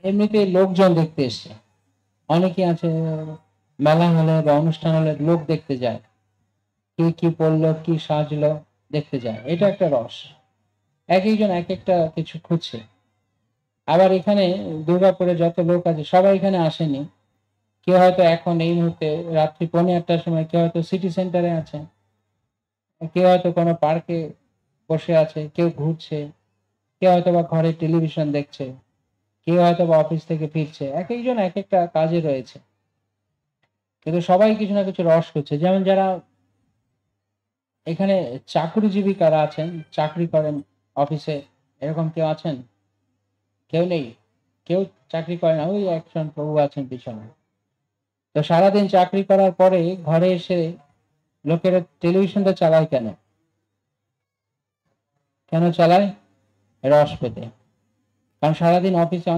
এমনিতে লোকজন দেখতে এসছে, অনেকে আছে মেলা হলে বা অনুষ্ঠান হলে লোক দেখতে যায়, কে কি পড়লো কি সাজলো দেখতে যায়, এটা একটা রস। এক একজন এক একটা কিছু খুঁজছে। আবার এখানে দুর্গাপুরে যত লোক আছে সবাই এখানে আসেনি, কেউ হয়তো এখন এই মুহূর্তে রাত্রি 1:30টার সময় কেউ হয়তো সিটি সেন্টারে আছে, কেউ হয়তো কোনো পার্কে বসে আছে, কেউ ঘুরছে, কেউ হয়তো বা ঘরে টেলিভিশন দেখছে, কেউ হয়তো বা অফিস থেকে ফিরছে, এক একজন এক একটা কাজে রয়েছে, কিন্তু সবাই কিছু না কিছু রস করছে। যেমন যারা এখানে চাকরিজীবী কারা আছেন, চাকরি করেন অফিসে, এরকম কেউ আছেন? কেউ নেই, কেউ চাকরি করে না, ওই একজন প্রভু আছেন পিছনে। তো সারাদিন চাকরি করার পরে ঘরে এসে লোকেরা টেলিভিশনটা চালায় কেন? কেন চালায়? রস পেতে। কারণ সারাদিন অফিসে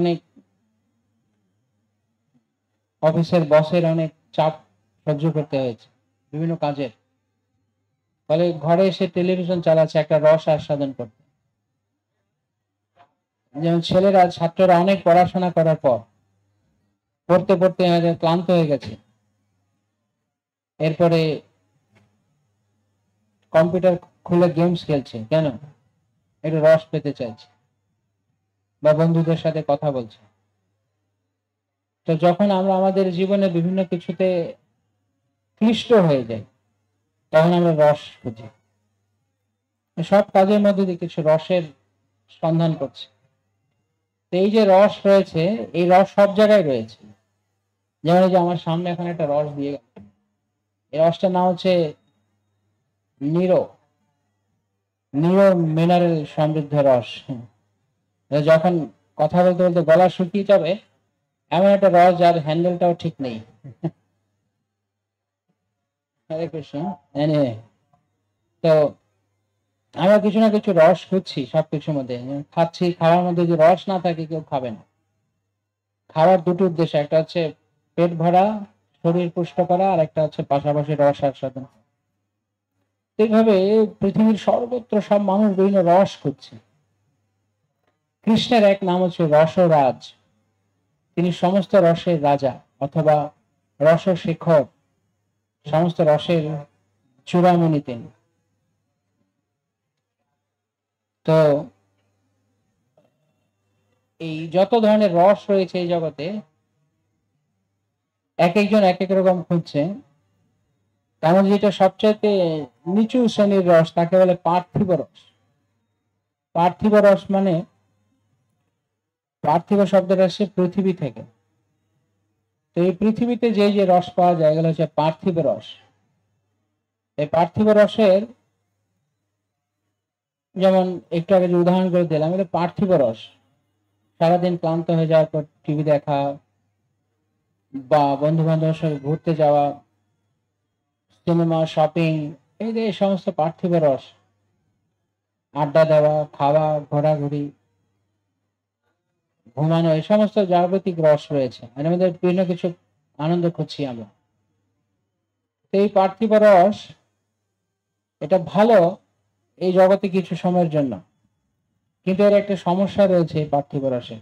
অফিসের বসের অনেক চাপ সহ্য করতে হয়েছে বিভিন্ন কাজের, ফলে ঘরে এসে টেলিভিশন চালাচ্ছে একটা রস আস্বাদন করতে। যেমন ছেলেরা, ছাত্ররা অনেক পড়াশোনা করার পর পড়তে পড়তে ক্লান্ত হয়ে গেছে, এরপরে কম্পিউটার খুলে গেমস খেলছে কেন? একটু রস পেতে চাইছে, বা বন্ধুদের সাথে কথা বলছে। তো যখন আমরা আমাদের জীবনে বিভিন্ন কিছুতে ক্লিষ্ট হয়ে যাই, তখন আমরা রস খুঁজি, সব কাজের মধ্যে দিয়ে কিছু রসের সন্ধান করছি। তো এই যে রস রয়েছে, এই রস সব জায়গায় রয়েছে। যেমন এই যে আমার সামনে এখন একটা রস দিয়ে গেল, এই রসটার নাম হচ্ছে নিরো, নিরো মিনারেল সমৃদ্ধ রস। যখন কথা বলতে বলতে গলা শুকিয়ে যাবে, এমন একটা রস যার হ্যান্ডেলটাও ঠিক নেই। হরে কৃষ্ণ। Anyway, তো আমরা কিছু না কিছু রস খুঁজছি সবকিছুর মধ্যে, খাচ্ছি, খাওয়ার মধ্যে যদি রস না থাকে কেউ খাবে না। খাওয়ার দুটো উদ্দেশ্য, একটা হচ্ছে পেট ভরা, শরীর পুষ্ট করা, আর একটা হচ্ছে পাশাপাশি রস আস্বাদন। এইভাবে পৃথিবীর সর্বত্র সব মানুষ বিভিন্ন রস খুঁজছে। কৃষ্ণের এক নাম হচ্ছে রসরাজ, তিনি সমস্ত রসের রাজা অথবা রসশেখর, সমস্ত রসের চূড়ামণি তিনি। তো এই যত ধরনের রস রয়েছে এই জগতে, এক একজন এক এক রকম খুঁজছে। তেমন যেটা সবচাইতে নিচু শ্রেণীর রস তাকে বলে পার্থিব রস। পার্থিব রস মানে, পার্থিব শব্দটা আসছে পৃথিবী থেকে। তো এই পৃথিবীতে যে যে রস পাওয়া যায় এগুলো হচ্ছে পার্থিব রস। এই পার্থিব রসের, যেমন একটু আগে যে উদাহরণ করে দিলাম, এটা পার্থিব রস। সারাদিন ক্লান্ত হয়ে যাওয়ার পর টিভি দেখা বা বন্ধু বান্ধবের সঙ্গে ঘুরতে যাওয়া, সিনেমা, শপিং, এই যে এই সমস্ত পার্থিব রস। আড্ডা দেওয়া, খাওয়া, ঘোরাঘুরি, ঘুমানো, এই সমস্ত জাগতিক রস রয়েছে, এর মধ্যে বিভিন্ন কিছু আনন্দ খুঁজছি আমরা। তো এই পার্থিব রস এটা ভালো এই জগতে কিছু সময়ের জন্য, কিন্তু এর একটা সমস্যা রয়েছে এই পার্থিব রসে।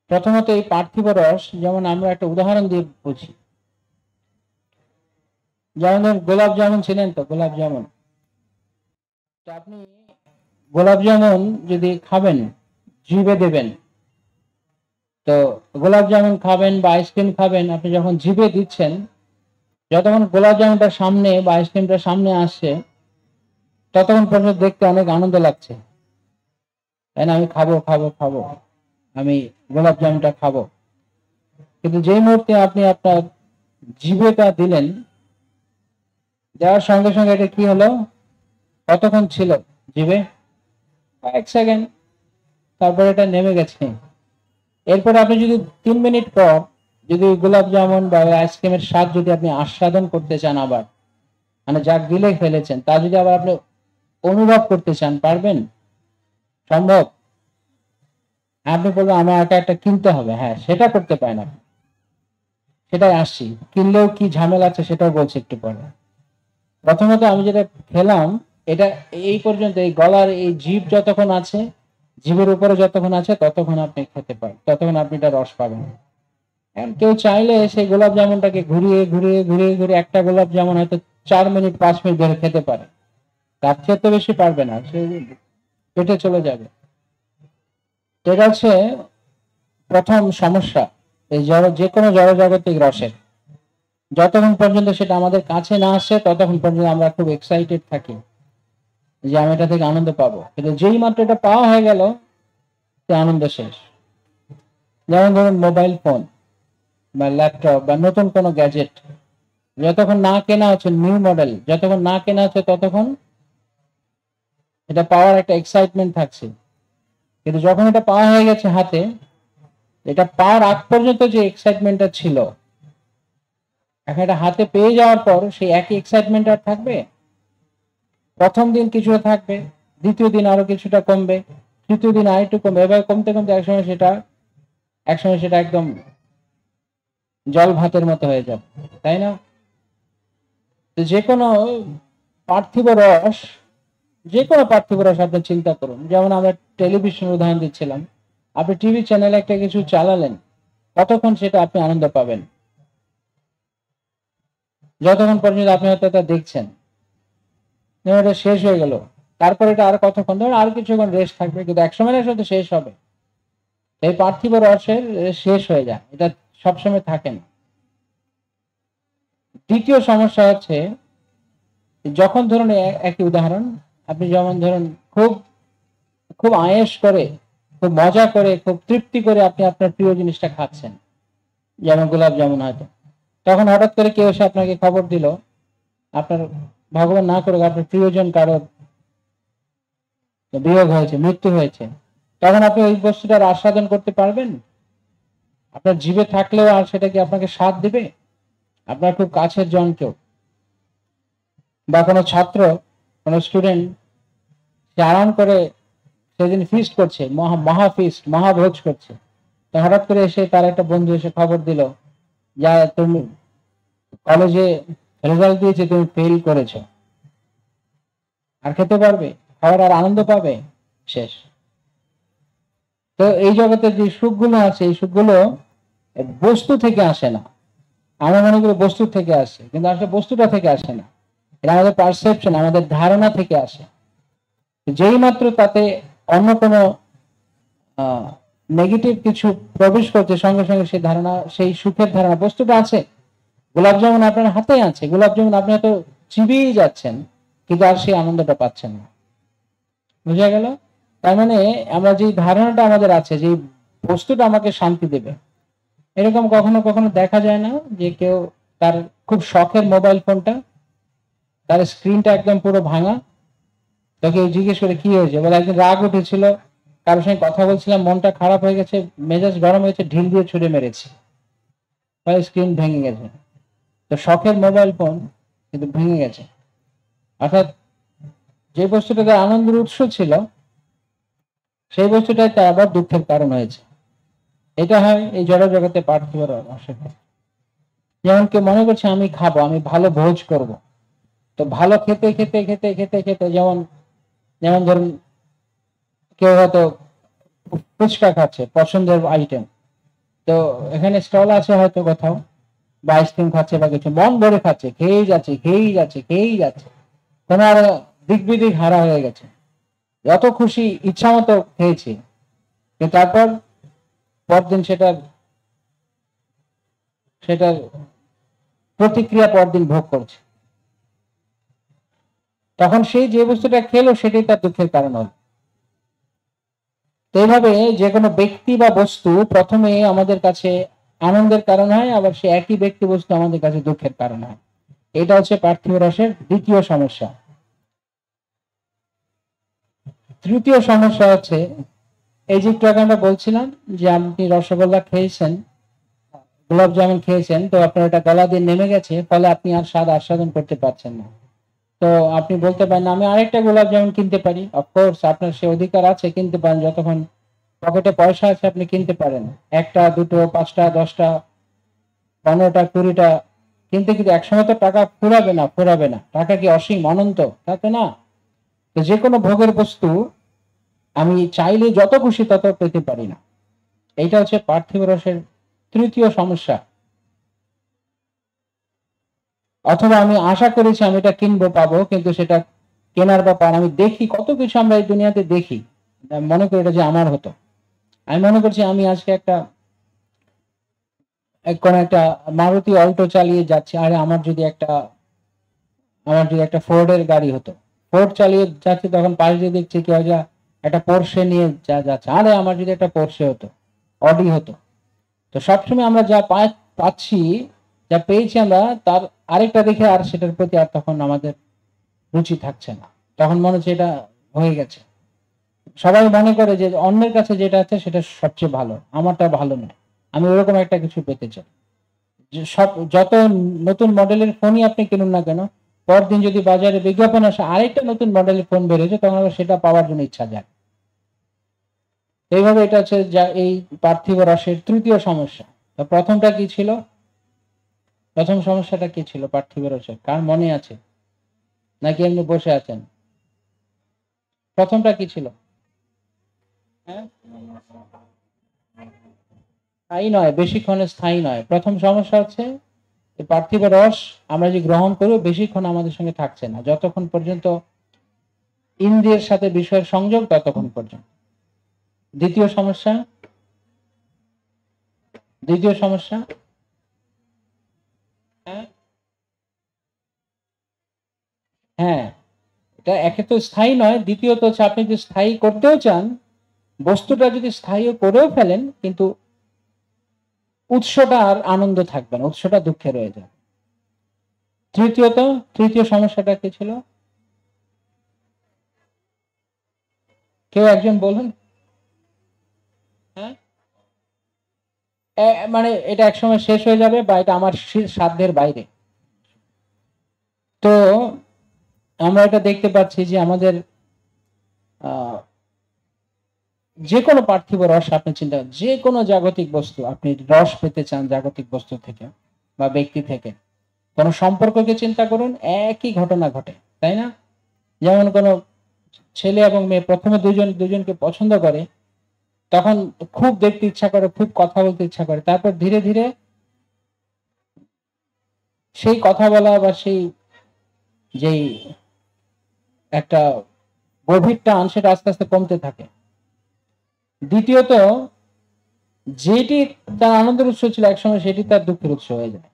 প্রথমত এই পার্থিব রস, যেমন আমরা একটা উদাহরণ দিয়ে বুঝি, যেমন গোলাপ জামুন ছিলেন তো, গোলাপ জামুন, তো আপনি গোলাপ জামুন যদি খাবেন, জিভে দেবেন, তো গোলাপ জামুন খাবেন বা আইসক্রিম খাবেন, আপনি যখন জিভে দিচ্ছেন, যতক্ষণ গোলাপ জামুনটা সামনে বা আইসক্রিমটা সামনে আসছে, ততক্ষণ পর্যন্ত দেখতে অনেক আনন্দ লাগছে, তাই না? আমি খাবো খাবো খাবো, আমি গোলাপ জামুনটা খাবো। কিন্তু যেই মুহূর্তে আপনি আপনার জিভেটা দিলেন, দেওয়ার সঙ্গে সঙ্গে এটা কি হলো? কতক্ষণ ছিল জিভে? কয়েক সেকেন্ড, তারপর এটা নেমে গেছে। এরপর আপনি যদি 3 মিনিট পর যদি গোলাপ জামুন বা আইসক্রিমের স্বাদ যদি আপনি আস্বাদন করতে চান, আবার মানে যা গিলে ফেলেছেন তা যদি আবার আপনি অনুভব করতে চান, পারবেন? সম্ভব? আপনি বলবেন আমার একটা কিনতে হবে, হ্যাঁ, সেটা করতে পারেন আপনি। সেটাই আসছি, কিনলেও কি ঝামেলা আছে সেটাও বলছি একটু পরে। প্রথমত আমি যেটা খেলাম, এটা এই পর্যন্ত, এই গলার এই জিভ যতক্ষণ আছে জিভের উপরে যতক্ষণ আছে ততক্ষণ আপনি খেতে পারেন, ততক্ষণ আপনি এটা রস পাবেন। এখন কেউ চাইলে সেই গোলাপ জামুনটাকে ঘুরিয়ে ঘুরিয়ে ঘুরিয়ে ঘুরিয়ে একটা গোলাপ জামুন হয়তো 4 মিনিট 5 মিনিট ধরে খেতে পারে, তার চেয়ে তো বেশি পারবে না, সে পেটে চলে যাবে। এটা হচ্ছে প্রথম সমস্যা এই যে কোনো জড়জাগতিক রসের। যতক্ষণ পর্যন্ত সেটা আমাদের কাছে না আসে ততক্ষণ পর্যন্ত আমরা খুব এক্সাইটেড থাকি যে আমি এটা থেকে আনন্দ পাবো, কিন্তু যেই মাত্র এটা পাওয়া হয়ে গেল সে আনন্দ শেষ। যেমন ধরুন মোবাইল ফোন বা ল্যাপটপ বা নতুন কোনো গ্যাজেট, যতক্ষণ না কেনা হচ্ছে নিউ মডেল, যতক্ষণ না কেনা হচ্ছে ততক্ষণ এটা পাওয়ার একটা এক্সাইটমেন্ট থাকছে, কিন্তু যখন এটা পাওয়া হয়ে গেছে হাতে, এটা পাওয়ার আগ পর্যন্ত যে এক্সাইটমেন্টটা ছিল, এখন এটা হাতে পেয়ে যাওয়ার পর সেই একই এক্সাইটমেন্ট আর থাকবে? প্রথম দিন কিছুটা থাকবে, দ্বিতীয় দিন আরো কিছুটা কমবে, তৃতীয় দিন আরেকটু কমবে, এবার কমতে কমতে একসময় সেটা একদম জল ভাতের মতো হয়ে যাবে, তাই না? তো যে কোনো পার্থিব রস, আপনি চিন্তা করুন, যেমন আমরা টেলিভিশন উদাহরণ দিচ্ছিলাম, আপনি টিভি চ্যানেলে একটা কিছু চালালেন, কতক্ষণ সেটা আপনি আনন্দ পাবেন? যতক্ষণ পর্যন্ত আপনি হয়তো এটা দেখছেন, এটা শেষ হয়ে গেল, তারপর এটা আর কতক্ষণ, ধরুন আর কিছুক্ষণ রেস্ট থাকবে, কিন্তু একসময় সাথে শেষ হবে। এই পার্থিব রসের শেষ হয়ে যায়, এটা সবসময় থাকে না। দ্বিতীয় সমস্যা হচ্ছে, যখন ধরুন একই উদাহরণ, আপনি যেমন ধরুন খুব খুব আয়েশ করে, খুব মজা করে, খুব তৃপ্তি করে আপনি আপনার প্রিয় জিনিসটা খাচ্ছেন, যেমন গোলাপ জামুন হয়তো, তখন হঠাৎ করে কেউ এসে আপনাকে খবর দিল আপনার, ভগবান না করুক, আপনার প্রিয়জন কারোর বিয়োগ হয়েছে, মৃত্যু হয়েছে, তখন আপনি ওই বস্তুটার আস্বাদন করতে পারবেন? আপনার জিভে থাকলেও আর সেটা কি আপনাকে স্বাদ দিবে? আপনার খুব কাছের জন কেউ বা কোনো ছাত্র, কোনো স্টুডেন্ট, সে আরাম করে সেদিন ফিস্ট করছে, মহাফিস্ট, মহাভোজ করছে, তো হঠাৎ করে এসে তার একটা বন্ধু এসে খবর দিল, যা তুমি কলেজে রেজাল্ট দিয়েছে, তুমি ফেল করেছো, আর খেতে পারবে? খাওয়ার আর আনন্দ পাবে? শেষ। তো এই জগতে যে সুখগুলো আছে, এই সুখগুলো বস্তু থেকে আসে না। আমরা মনে করি বস্তু থেকে আসে, কিন্তু আসলে বস্তুটা থেকে আসে না, এটা আমাদের পারসেপশন, আমাদের ধারণা থেকে আসে। যেই মাত্র তাতে অন্য কোনো নেগেটিভ কিছু প্রবেশ করছে, সঙ্গে সঙ্গে সেই ধারণা, সেই সুখের ধারণা, বস্তুটা আছে, গোলাপ জামুন আপনার হাতে আছে, গোলাপ জামুন আপনি হয়তো চিবিয়েই যাচ্ছেন, কিন্তু আর সেই আনন্দটা পাচ্ছেন না। বুঝা গেল? তার মানে আমরা যে ধারণাটা আমাদের আছে, যে বস্তুটা আমাকে শান্তি দেবে, এরকম কখনো কখনো দেখা যায় না যে কেউ তার খুব শখের মোবাইল ফোনটা, তার স্ক্রিনটা একদম পুরো ভাঙা, তাকে জিজ্ঞেস করে কি হয়েছে, বলে একদিন রাগ উঠেছিল, কারোর সঙ্গে কথা বলছিলাম, মনটা খারাপ হয়ে গেছে, মেজাজ গরম হয়েছে, ঢিল দিয়ে ছুড়ে মেরেছি, স্ক্রিন ভেঙে গেছে। তো শখের মোবাইল ফোন কিন্তু ভেঙে গেছে, অর্থাৎ যে বস্তুটা তার আনন্দের উৎস ছিল, সেই বস্তুটাই তার আবার দুঃখের কারণ হয়েছে। এটা হয় এই জড় জগতে পার্থিব রসের। যেমন কেউ মনে করছে আমি খাবো, আমি ভালো ভোজ করব, তো ভালো খেতে খেতে খেতে খেতে খেতে, যেমন যেমন ধরুন কেউ হয়তো ফুচকা খাচ্ছে, পছন্দের আইটেম, তো এখানে স্টল আছে হয়তো কোথাও, বা আইসক্রিম খাচ্ছে বা কিছু, মন ভরে খাচ্ছে, খেয়েই যাচ্ছে খেয়েই যাচ্ছে খেয়েই যাচ্ছে, কোনো আর দিক বিদিক হারা হয়ে গেছে, যত খুশি ইচ্ছা মতো খেয়েছি, কিন্তু তারপর পরদিন সেটার সেটার প্রতিক্রিয়া পরদিন ভোগ করছে, তখন সেই যে বস্তুটা খেলো সেটাই তার দুঃখের কারণ হল। তো এইভাবে যে কোনো ব্যক্তি বা বস্তু প্রথমে আমাদের কাছে আনন্দের কারণ হয়, আবার সে একই ব্যক্তি বস্তু আমাদের কাছে দুঃখের কারণ হয়। এটা হচ্ছে পার্থিব রসের দ্বিতীয় সমস্যা। তৃতীয় সমস্যা হচ্ছে, এই যে একটু আগে আমরা বলছিলাম যে আপনি রসগোল্লা খেয়েছেন, গোলাপ জামুন খেয়েছেন, তো আপনার এটা গলা দিয়ে নেমে গেছে, ফলে আপনি আর স্বাদ আস্বাদন করতে পারছেন না। তো আপনি বলতে পারেন আমি আরেকটা গোলাপ জামুন কিনতে পারি, অফকোর্স আপনার সে অধিকার আছে, কিনতে পারেন, যতক্ষণ পকেটে পয়সা আছে আপনি কিনতে পারেন, একটা দুটো পাঁচটা 10টা 15টা 20টা, কিন্তু কিন্তু একসময় তো টাকা ফুরাবে না, টাকা কি অসীম অনন্ত? তা তো না। তো যে কোনো ভোগের বস্তু আমি চাইলে যত খুশি তত পেতে পারি না। এইটা হচ্ছে পার্থিব রসের তৃতীয় সমস্যা। অথবা আমি আশা করেছি আমি এটা কিনবো, পাবো, কিন্তু সেটা কেনার ব্যাপার আমি দেখি কত কিছু আমরা এই দুনিয়াতে দেখি, মনে করি এটা যে আমার হতো। আমি মনে করছি আমি আজকে কোন একটা মারুতি অল্টো চালিয়ে যাচ্ছি, আরে আমার যদি একটা ফোর্ডের গাড়ি হতো, ফোর্ড চালিয়ে যাচ্ছি, তখন পাশ দিয়ে দেখছি কি হয়, একটা পোর্শে নিয়ে যাচ্ছে, আরে আমার যদি একটা পোর্শে হতো, অডি হতো। তো সবসময় আমরা যা পাচ্ছি, যা পেয়েছি আমরা, তার আরেকটা দেখে আর সেটার প্রতি আর তখন আমাদের রুচি থাকছে না, তখন মনে হচ্ছে এটা হয়ে গেছে। সবাই মনে করে যে অন্যের কাছে যেটা আছে সেটা সবচেয়ে ভালো, আমারটা ভালো নয়, আমি ওরকম একটা কিছু পেতে চাই। যত নতুন মডেলের ফোনই আপনি কিনুন না কেন, পরদিন যদি বাজারে বিজ্ঞাপন আসে আরেকটা নতুন মডেলের ফোন বেরিয়েছে, তখন আবার সেটা পাওয়ার জন্য ইচ্ছা যায়। এইভাবে এটা হচ্ছে যা এই পার্থিব রসের তৃতীয় সমস্যা। তো প্রথমটা কি ছিল? প্রথম সমস্যাটা কি ছিল পার্থিব রসের, কার মনে আছে নাকি এমনি বসে আছেন? প্রথমটা কি ছিল? হ্যাঁ, স্থায়ী নয়, বেশিক্ষণে স্থায়ী নয়। প্রথম সমস্যা হচ্ছে পার্থিব রস আমরা যে গ্রহণ করব বেশিক্ষণ আমাদের সঙ্গে থাকছে না, যতক্ষণ পর্যন্ত ইন্দ্রিয়ের সাথে বিষয়ের সংযোগ ততক্ষণ পর্যন্ত। দ্বিতীয় সমস্যা, দ্বিতীয় সমস্যা, হ্যাঁ হ্যাঁ, এটা একে তো স্থায়ী নয়, দ্বিতীয়ত হচ্ছে আপনি যদি স্থায়ী করতেও চান, বস্তুটা যদি স্থায়ী করেও ফেলেন, কিন্তু উৎসটা আর আনন্দ থাকবে না, উৎসটা দুঃখে রয়ে যাবে। তৃতীয়ত, তৃতীয় সমস্যাটা কি ছিল? কেউ একজন বলুন। হ্যাঁ, মানে এটা একসময় শেষ হয়ে যাবে, বা এটা আমার সাধ্যের বাইরে। তো আমরা এটা দেখতে পাচ্ছি যে আমাদের যে কোনো পার্থিব রস আপনি চিন্তা করেন, যে কোনো জাগতিক বস্তু আপনি রস পেতে চান জাগতিক বস্তু থেকে বা ব্যক্তি থেকে, কোন সম্পর্ককে চিন্তা করুন, একই ঘটনা ঘটে, তাই না? যেমন কোন ছেলে এবং মেয়ে প্রথমে দুজনকে পছন্দ করে, তখন খুব দেখতে ইচ্ছা করে, খুব কথা বলতে ইচ্ছা করে, তারপর ধীরে ধীরে সেই কথা বলা বা সেই যেই একটা গভীর টান সেটা আস্তে আস্তে কমতে থাকে। দ্বিতীয়ত, যেটি তার আনন্দের উৎস ছিল একসময় সেটি তার দুঃখের উৎস হয়ে যায়।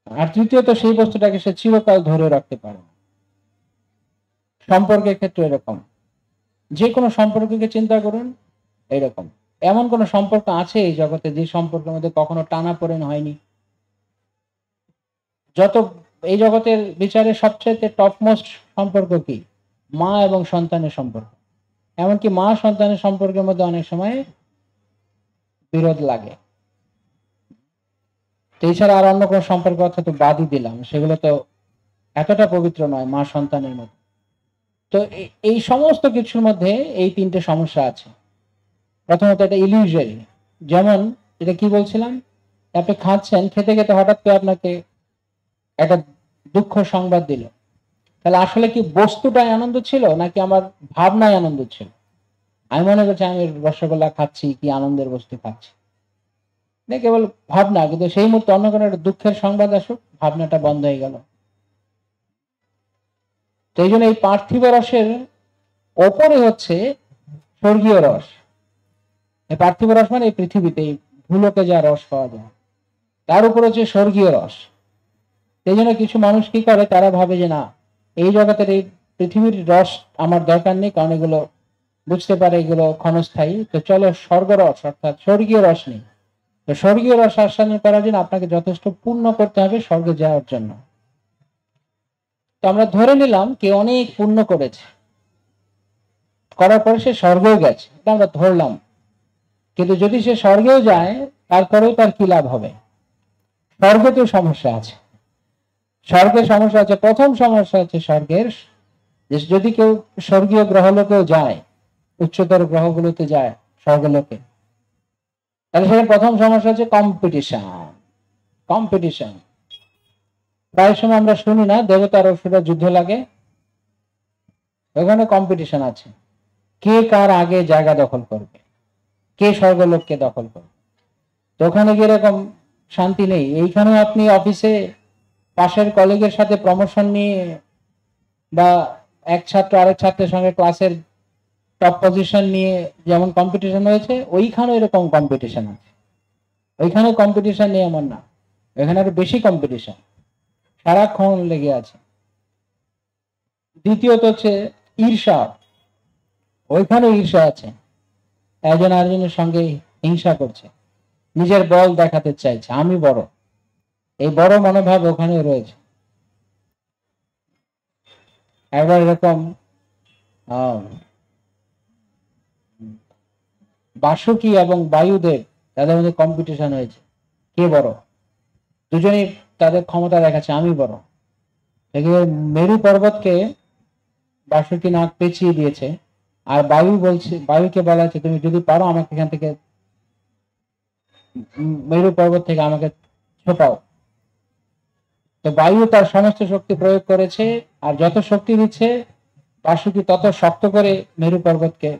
আর তৃতীয়ত, সেই বস্তুটাকে সে চিরকাল ধরে রাখতে পারে। সম্পর্কের ক্ষেত্রে এরকম, যে কোনো সম্পর্ককে চিন্তা করুন, এরকম এমন কোন সম্পর্ক আছে এই জগতে যে সম্পর্কের মধ্যে কখনো টানাপোড়েন হয়নি? যত এই জগতের বিচারে সবচেয়ে টপমোস্ট সম্পর্ক কি? মা এবং সন্তানের সম্পর্ক। এমনকি মা সন্তানের সম্পর্কের মধ্যে অনেক সময় বিরোধ লাগে। তো এছাড়া আর অন্য কোনো সম্পর্ক কথা তো বাদই দিলাম, সেগুলো তো এতটা পবিত্র নয় মা সন্তানের মতো। তো এই সমস্ত কিছুর মধ্যে এই তিনটে সমস্যা আছে। প্রথমত, এটা ইলিউশনারি। যেমন এটা কি বলছিলাম, আপনি খাচ্ছেন, খেতে খেতে হঠাৎ করে আপনাকে একটা দুঃখ সংবাদ দিল, তাহলে আসলে কি বস্তুটাই আনন্দ ছিল নাকি আমার ভাবনায় আনন্দ ছিল? আমি মনে করছি আমি রসগোল্লা খাচ্ছি, কি আনন্দের বস্তু খাচ্ছি, না কেবল ভাবনা, কিন্তু সেই মুহূর্তে অন্য কোনো একটা দুঃখের সংবাদ আসুক, ভাবনাটা বন্ধ হয়ে গেল। তো এই জন্য এই পার্থিব রসের ওপরে হচ্ছে স্বর্গীয় রস। এই পার্থিব রস মানে এই পৃথিবীতে এই ভূলোকে যা রস পাওয়া যায়, তার উপর হচ্ছে স্বর্গীয় রস। এই জন্য কিছু মানুষ কি করে, তারা ভাবে যে না, এই জগতের এই পৃথিবীর রস আমার দরকার নেই, কারণ এগুলো বুঝতে পারে এগুলো ক্ষণস্থায়ী, তো চলো স্বর্গ রস অর্থাৎ স্বর্গীয় রস নেই। তো স্বর্গীয় রস আস্বাদন করার জন্য আপনাকে যথেষ্ট পুণ্য করতে হবে স্বর্গে যাওয়ার জন্য। তো আমরা ধরে নিলাম কেউ অনেক পুণ্য করেছে, করার পরে সে স্বর্গেও গেছে, এটা আমরা ধরলাম। কিন্তু যদি সে স্বর্গেও যায়, তারপরেও তার কি লাভ হবে? স্বর্গতেও সমস্যা আছে। স্বর্গের সমস্যা আছে। প্রথম সমস্যা হচ্ছে স্বর্গের, যে যদি কেউ স্বর্গীয় গ্রহলোকেও যায়, উচ্চতর গ্রহগুলোতে যায় স্বর্গলোকে, তাহলে সেখানে প্রথম সমস্যা হচ্ছে কম্পিটিশন। কম্পিটিশন প্রায় সময় আমরা শুনি না, দেবতা আর অসুররা যুদ্ধ লাগে, ওখানে কম্পিটিশন আছে, কে কার আগে জায়গা দখল করবে, কে স্বর্গলোককে দখল করবে। তো ওখানে গিয়ে এরকম শান্তি নেই। এইখানে আপনি অফিসে পাশের কলিগের সাথে প্রমোশন নিয়ে, বা এক ছাত্র আরেক ছাত্রের সঙ্গে ক্লাসের টপ পজিশন নিয়ে যেমন কম্পিটিশন হয়েছে, ওইখানে এরকম কম্পিটিশন আছে। ওইখানে কম্পিটিশন নেই এমন না, ওইখানে আরো বেশি কম্পিটিশন, সারাক্ষণ লেগে আছে। দ্বিতীয়ত হচ্ছে ঈর্ষা, ওইখানে ঈর্ষা আছে, একজন আরেকজনের সঙ্গে হিংসা করছে, নিজের বল দেখাতে চাইছে, আমি বড়, এই বড় মনোভাব ওখানে রয়েছে। একবার এরকম বাসুকি এবং বায়ুদেব, তাদের মধ্যে কম্পিটিশন হয়েছে, কে বড়। দুজনেই তাদের ক্ষমতা দেখাচ্ছে, আমি বড়। মেরু পর্বতকে বাসুকি নাক পেঁচিয়ে দিয়েছে, আর বায়ুকে বলা হচ্ছে তুমি যদি পারো আমাকে এখান থেকে, মেরু পর্বত থেকে আমাকে ছোটাও। তো বায়ু তার সমস্ত শক্তি প্রয়োগ করেছে, আর যত শক্তি দিচ্ছে বাসুকি তত শক্ত করে মেরু পর্বতকে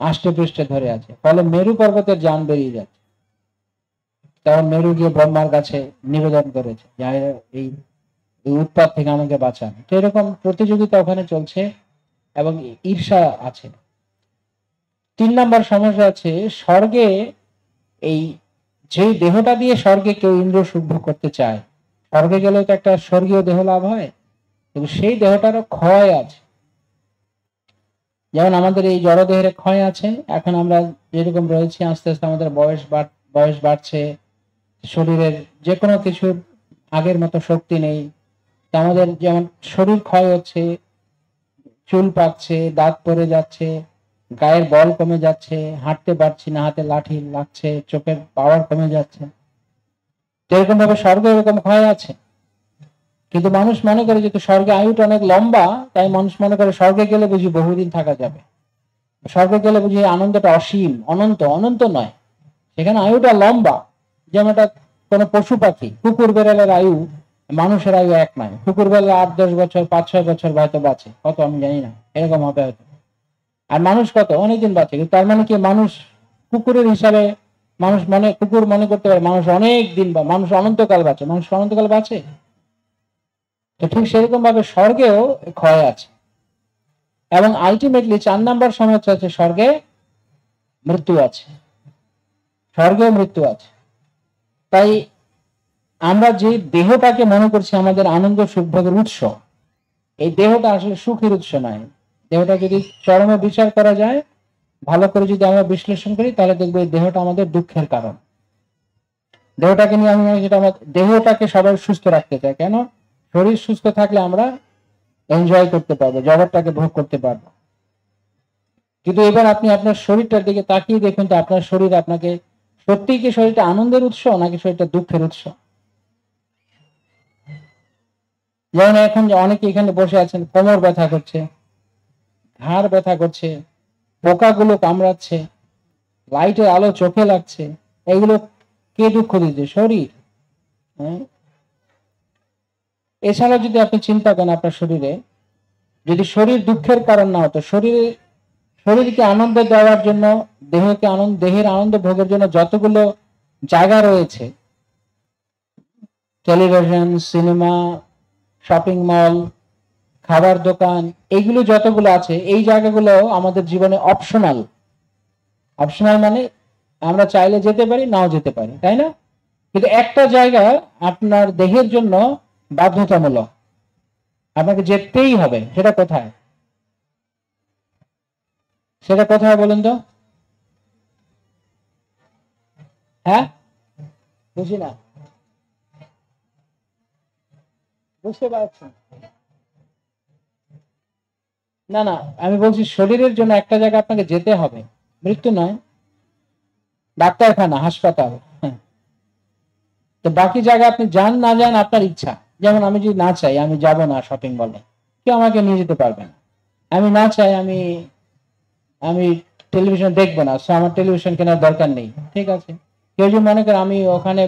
আষ্টে পৃষ্ঠে ধরে আছে, ফলে মেরু পর্বতের জান বেরিয়ে যাচ্ছে। তখন মেরু গিয়ে ব্রহ্মার কাছে নিবেদন করেছে, এই উৎপাত থেকে আমাকে বাঁচান। তো এরকম প্রতিযোগিতা ওখানে চলছে এবং ঈর্ষা আছে। 3 নম্বর সমস্যা আছে স্বর্গে, এই যে দেহটা দিয়ে স্বর্গে কেউ ইন্দ্র সুখ ভোগ করতে চায়, স্বর্গে গেলেও তো একটা স্বর্গীয় দেহ লাভ হয়, কিন্তু সেই দেহটারও ক্ষয় আছে। যেমন আমাদের এই জড়দেহের ক্ষয় আছে, এখন আমরা যেরকম রয়েছি আস্তে আস্তে আমাদের বয়স বাড়ছে, শরীরের যে কোনো কিছুর আগের মতো শক্তি নেই। আমাদের যেমন শরীর ক্ষয় হচ্ছে, চুল পাকছে, দাঁত পড়ে যাচ্ছে, গায়ের বল কমে যাচ্ছে, হাঁটতে পারছি না, হাতে লাঠি লাগছে, চোখের পাওয়ার কমে যাচ্ছে। এরকম ভাবে স্বর্গে এরকম ক্ষয় আছে। কিন্তু মানুষ মনে করে যেহেতু স্বর্গে আয়ুটা অনেক লম্বা, তাই মানুষ মনে করে স্বর্গে গেলে বুঝি বহুদিন থাকা যাবে, স্বর্গে গেলে বুঝি আনন্দটা অসীম, অনন্ত। অনন্ত নয়, সেখানে আয়ুটা লম্বা। যেমন একটা কোনো পশু পাখি, কুকুর বেড়ালের আয়ু মানুষের আয়ু এক নয়। কুকুর বেড়ালে 8-10 বছর, 5-6 বছর হয়তো বাঁচে, কত আমি জানি না, এরকম হবে হয়তো। আর মানুষ কত অনেকদিন বাঁচে, কিন্তু তার মানে কি মানুষ কুকুরের হিসাবে, কুকুর মনে করতে পারে মানুষ অনেক দিন, বা মানুষ অনন্তকাল বাঁচে, মানুষ অনন্তকাল বাঁচে। তো ঠিক সেরকম ভাবে স্বর্গেও ক্ষয় আছে। এবং আলটিমেটলি 4 নাম্বার সমস্যা হচ্ছে স্বর্গে মৃত্যু আছে, স্বর্গেও মৃত্যু আছে। তাই আমরা যে দেহটাকে মনে করছি আমাদের আনন্দ সুখ ভোগের উৎস, এই দেহটা আসলে সুখের উৎস নয়। দেহটা যদি চরমে বিচার করা যায়, ভালো করে যদি আমরা বিশ্লেষণ করি, তাহলে দেখবো এই দেহটা আমাদের দুঃখের কারণ। দেহটাকে নিয়ে আমি যেটা, আমার দেহটাকে সবাই সুস্থ রাখতে চায়, কেন? শরীর সুস্থ থাকলে আমরা এনজয় করতে পারবো, জগৎটাকে ভোগ করতে পারবো। কিন্তু এবার আপনি আপনার শরীরটার দিকে তাকিয়ে দেখুন তো, আপনার শরীর আপনাকে সত্যিই কি শরীরটা আনন্দের উৎস নাকি শরীরটা দুঃখের উৎস? যেমন এখন অনেকে এখানে বসে আছেন, কোমর ব্যথা করছে, ঘাড় ব্যথা করছে, পোকাগুলো কামড়াচ্ছে, লাইটের আলো চোখে লাগছে, এগুলো কে দুঃখ দিচ্ছে? শরীর। হ্যাঁ, এছাড়া যদি আপনি চিন্তা করেন আপনার শরীরে, যদি শরীর দুঃখের কারণ না হতো, শরীরকে আনন্দ দেওয়ার জন্য, দেহের আনন্দ ভোগের জন্য যতগুলো জায়গা রয়েছে, টেলিভিশন, সিনেমা, শপিং মল, খাবার দোকান, এইগুলো যতগুলো আছে, এই জায়গাগুলো আমাদের জীবনে অপশনাল। অপশনাল মানে আমরা চাইলে যেতে পারি, নাও যেতে পারি, তাই না? কিন্তু একটা জায়গা আপনার দেহের জন্য বাধ্যতামূলক, আপনাকে যেতেই হবে। সেটা কোথায়? সেটা কোথায় বলুন তো? হ্যাঁ, বুঝি না, বুঝতে পারছি না। না, আমি বলছি শরীরের জন্য একটা জায়গা আপনাকে যেতে হবে, মৃত্যু নয়, ডাক্তারখানা, হাসপাতাল। হ্যাঁ, তো বাকি জায়গা আপনি যান না যান আপনার ইচ্ছা। যেমন আমি যদি না চাই আমি যাব না শপিং মলে, কেউ আমাকে নিয়ে যেতে পারবে না। আমি না চাই আমি আমি টেলিভিশন দেখবো না, আমার টেলিভিশন কেনার দরকার নেই, ঠিক আছে। কেউ যদি মনে করে আমি ওখানে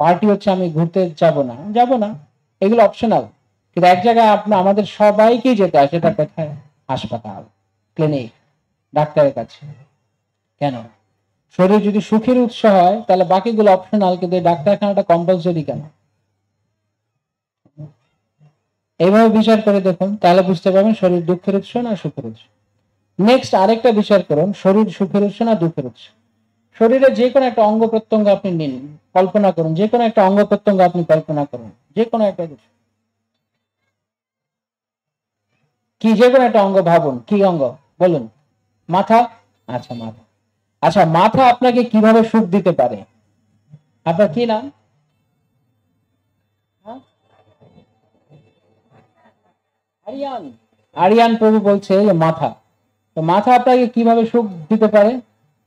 পার্টি হচ্ছে আমি ঘুরতে যাব না, এগুলো অপশনাল। কিন্তু এক জায়গায় আমাদের সবাইকেই যেতে হয়, সেটা কোথায়? হাসপাতাল, ক্লিনিক, ডাক্তারের কাছে। কেন? শরীর যদি সুখের উৎস হয় তাহলে বাকিগুলো অপশনাল, কিন্তু ডাক্তারখানাটা কম্পালসরি কেন? এইভাবে বিচার করে দেখুন, তাহলে বুঝতে পারবেন শরীর দুঃখের উৎস না সুখের উৎস। নেক্সট আরেকটা বিচার করুন, শরীর সুখের উৎস না দুঃখের উৎস। শরীরে যে কোনো একটা অঙ্গ প্রত্যঙ্গ আপনি নিন, কল্পনা করুন, যে কোনো একটা অঙ্গ প্রত্যঙ্গ আপনি কল্পনা করুন, যে কোনো একটা কি, যে কোনো একটা অঙ্গ ভাবুন, কি অঙ্গ বলুন? মাথা? আচ্ছা মাথা। আচ্ছা, মাথা আপনাকে কিভাবে সুখ দিতে পারে? আপনার কি নাম? আরিয়ান। আরিয়ান প্রভু বলছে যে মাথা, তো মাথা আপনাকে কিভাবে সুখ দিতে পারে?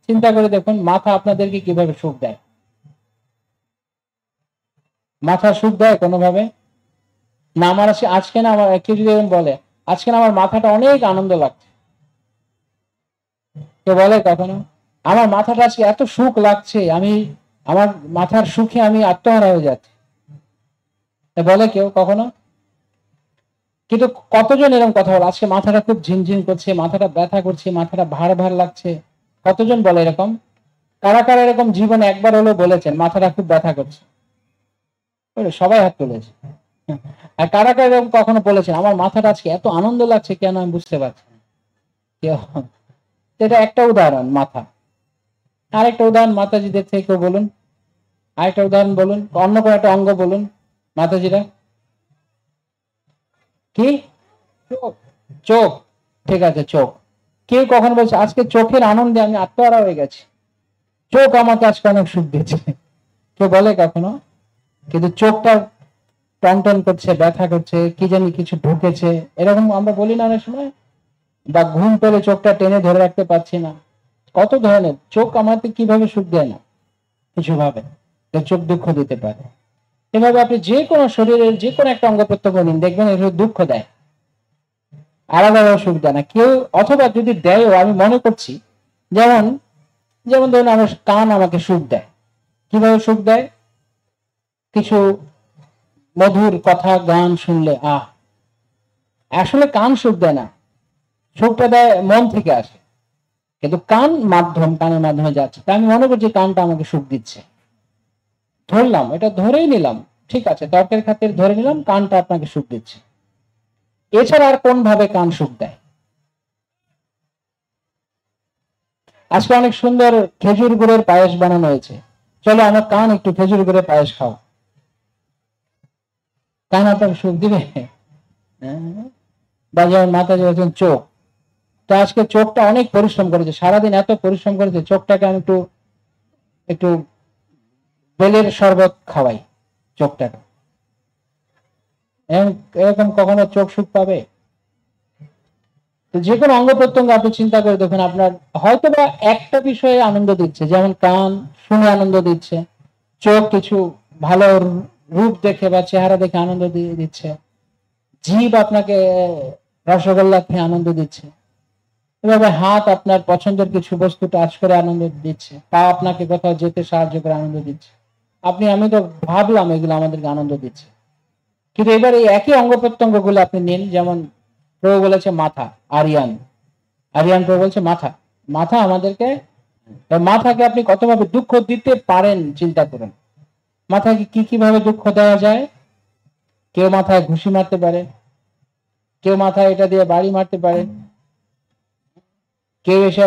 চিন্তা করে দেখুন, মাথা আপনাদেরকে কিভাবে সুখ দেয়? মাথা সুখ দেয় কোনোভাবে না? আমার আজকে না, আমার কেউ যদি বলে আজকে না আমার মাথাটা অনেক আনন্দ লাগছে, কেউ বলে কখনো আমার মাথাটা আজকে এত সুখ লাগছে, আমি আমার মাথার সুখে আমি আত্মহারা হয়ে যাচ্ছি, বলে কেউ কখনো? কিন্তু কতজন এরকম কথা বলে আজকে মাথাটা খুব ঝিনঝিন করছে, মাথাটা ব্যথা করছে, মাথাটা ভার ভার লাগছে? কতজন বলে এরকম? কারা কারা এরকম জীবনে একবার হলেও বলেছেন মাথাটা খুব ব্যথা করছে? সবাই হাত তুলেছে। আর কারা কারা এরকম কখনো বলেছেন আমার মাথাটা আজকে এত আনন্দ লাগছে কেন আমি বুঝতে পারছি না? এটা একটা উদাহরণ মাথা। আরেকটা উদাহরণ মাতাজিদের থেকে বলুন, আরেকটা উদাহরণ বলুন, অন্য কোনো একটা অঙ্গ বলুন মাতাজিরা। কি? চোখ। চোখ, ঠিক আছে চোখ। কেউ কখন বলছে আজকে চোখের আনন্দে আমি আত্মহারা হয়ে গেছি, চোখ আমাকে আজকে অনেক সুখ দিচ্ছে? কেউ বলে কখনো? কিন্তু চোখটা টনটন করছে, ব্যথা করছে, কি জানি কিছু ঢুকেছে, এরকম আমরা বলি না অনেক সময়? বা ঘুম পেলে চোখটা টেনে ধরে রাখতে পারছি না। কত ধরনের চোখ আমাকে কিভাবে সুখ দেয় না কিছু ভাবে, চোখ দুঃখ দিতে পারে। এভাবে আপনি যে কোনো শরীরের যে কোনো একটা অঙ্গ প্রত্যঙ্গ নিন, দেখবেন এগুলো দুঃখ দেয়, আলাদাভাবে সুখ দেয় না কেউ। অথবা যদি দেয়, আমি মনে করছি যেমন যেমন ধরুন আমার কান আমাকে সুখ দেয়। কিভাবে সুখ দেয়? কিছু মধুর কথা গান শুনলে আসলে কান সুখ দেয় না, সুখটা দেয় মন থেকে আসে, কিন্তু কানের মাধ্যমে যাচ্ছে, তা আমি মনে করছি কানটা আমাকে সুখ দিচ্ছে, ধরলাম, এটা ধরেই নিলাম, ঠিক আছে, তর্কের খাতির ধরে নিলাম কানটা আপনাকে সুখ দিচ্ছে। এছাড়া আর কোন ভাবে কান সুখ দেয়? আজকে অনেক সুন্দর খেজুর গুড়ের পায়েস বানানো হয়েছে, চলো আমার কান একটু খেজুর গুড়ের পায়েস খাও, কান আপনাকে সুখ দিবে? বা যেমন মাতাজি বলছেন চোখ, তো আজকে চোখটা অনেক পরিশ্রম করেছে, সারাদিন এত পরিশ্রম করেছে, চোখটাকে আমি একটু একটু বেলের শরবত খাওয়াই চোখটাকে, এরকম কখনো চোখ সুখ পাবে? তো যে কোনো অঙ্গ প্রত্যঙ্গ আপনি চিন্তা করে দেখুন, আপনার হয়তো বা একটা বিষয়ে আনন্দ দিচ্ছে, যেমন কান শুনে আনন্দ দিচ্ছে, চোখ কিছু ভালো রূপ দেখে বা চেহারা দেখে আনন্দ দিচ্ছে, জিভ আপনাকে রসগোল্লা খেয়ে আনন্দ দিচ্ছে, এভাবে হাত আপনার পছন্দের কিছু বস্তু টাচ করে আনন্দ দিচ্ছে, পা আপনাকে কোথাও যেতে সাহায্য করে আনন্দ দিচ্ছে। আমি তো ভাবলাম এগুলো আমাদেরকে আনন্দ দিচ্ছে, কিন্তু এবার এই একই অঙ্গ প্রত্যঙ্গ গুলো আপনি নিন, যেমন প্রভু বলেছে মাথা, আরিয়ান আরিয়ান প্রভু বলছে মাথা, মাথা আমাদেরকে, মাথাকে আপনি কতভাবে দুঃখ দিতে পারেন চিন্তা করুন। মাথাকে কি কিভাবে দুঃখ দেওয়া যায়? কেউ মাথায় ঘুষি মারতে পারে, কেউ মাথায় এটা দিয়ে বাড়ি মারতে পারে, কেউ এসে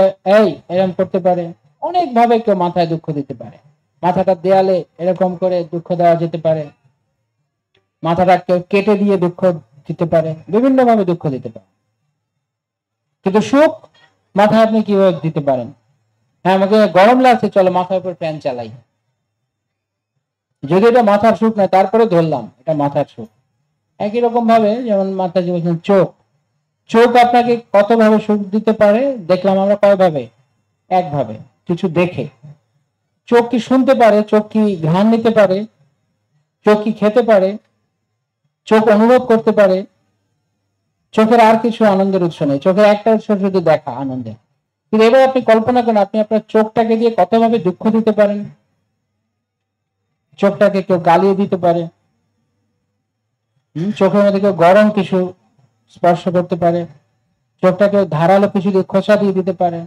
এরকম করতে পারে, অনেক ভাবে কেউ মাথায় দুঃখ দিতে পারে। মাথাটা দেয়ালে এরকম করে দুঃখ দেওয়া যেতে পারে, মাথাটা কেউ কেটে দিয়ে দুঃখ দিতে পারে, বিভিন্ন ভাবে দুঃখ দিতে পারে। কিন্তু সুখ মাথায় আপনি কিভাবে দিতে পারেন? হ্যাঁ, আমাকে গরম লাগছে, চলো মাথার উপর ফ্যান চালাই, যদি এটা মাথার সুখ না তারপরে ধরলাম এটা মাথার সুখ। একই রকম ভাবে যেমন মাতাজি বলছেন চোখ, চোখ আপনাকে কত ভাবে সুখ দিতে পারে দেখলাম আমরা, কয় ভাবে? একভাবে, কিছু দেখে। চোখ কি শুনতে পারে? চোখ কি ঘ্রাণ নিতে পারে? চোখ কি খেতে পারে? চোখ অনুভব করতে পারে? চোখের আর কিছু আনন্দের উৎস নেই, চোখের একটা উৎস শুধু দেখা আনন্দের। কিন্তু এবার আপনি কল্পনা করেন আপনি আপনার চোখটাকে দিয়ে কতভাবে দুঃখ দিতে পারেন। চোখটাকে কেউ গালিয়ে দিতে পারে, চোখের মধ্যে কেউ গরম কিছু স্পর্শ করতে পারে, চোখটাকে ধারালো কিছু দিয়ে খোঁচা দিয়ে দিতে পারে,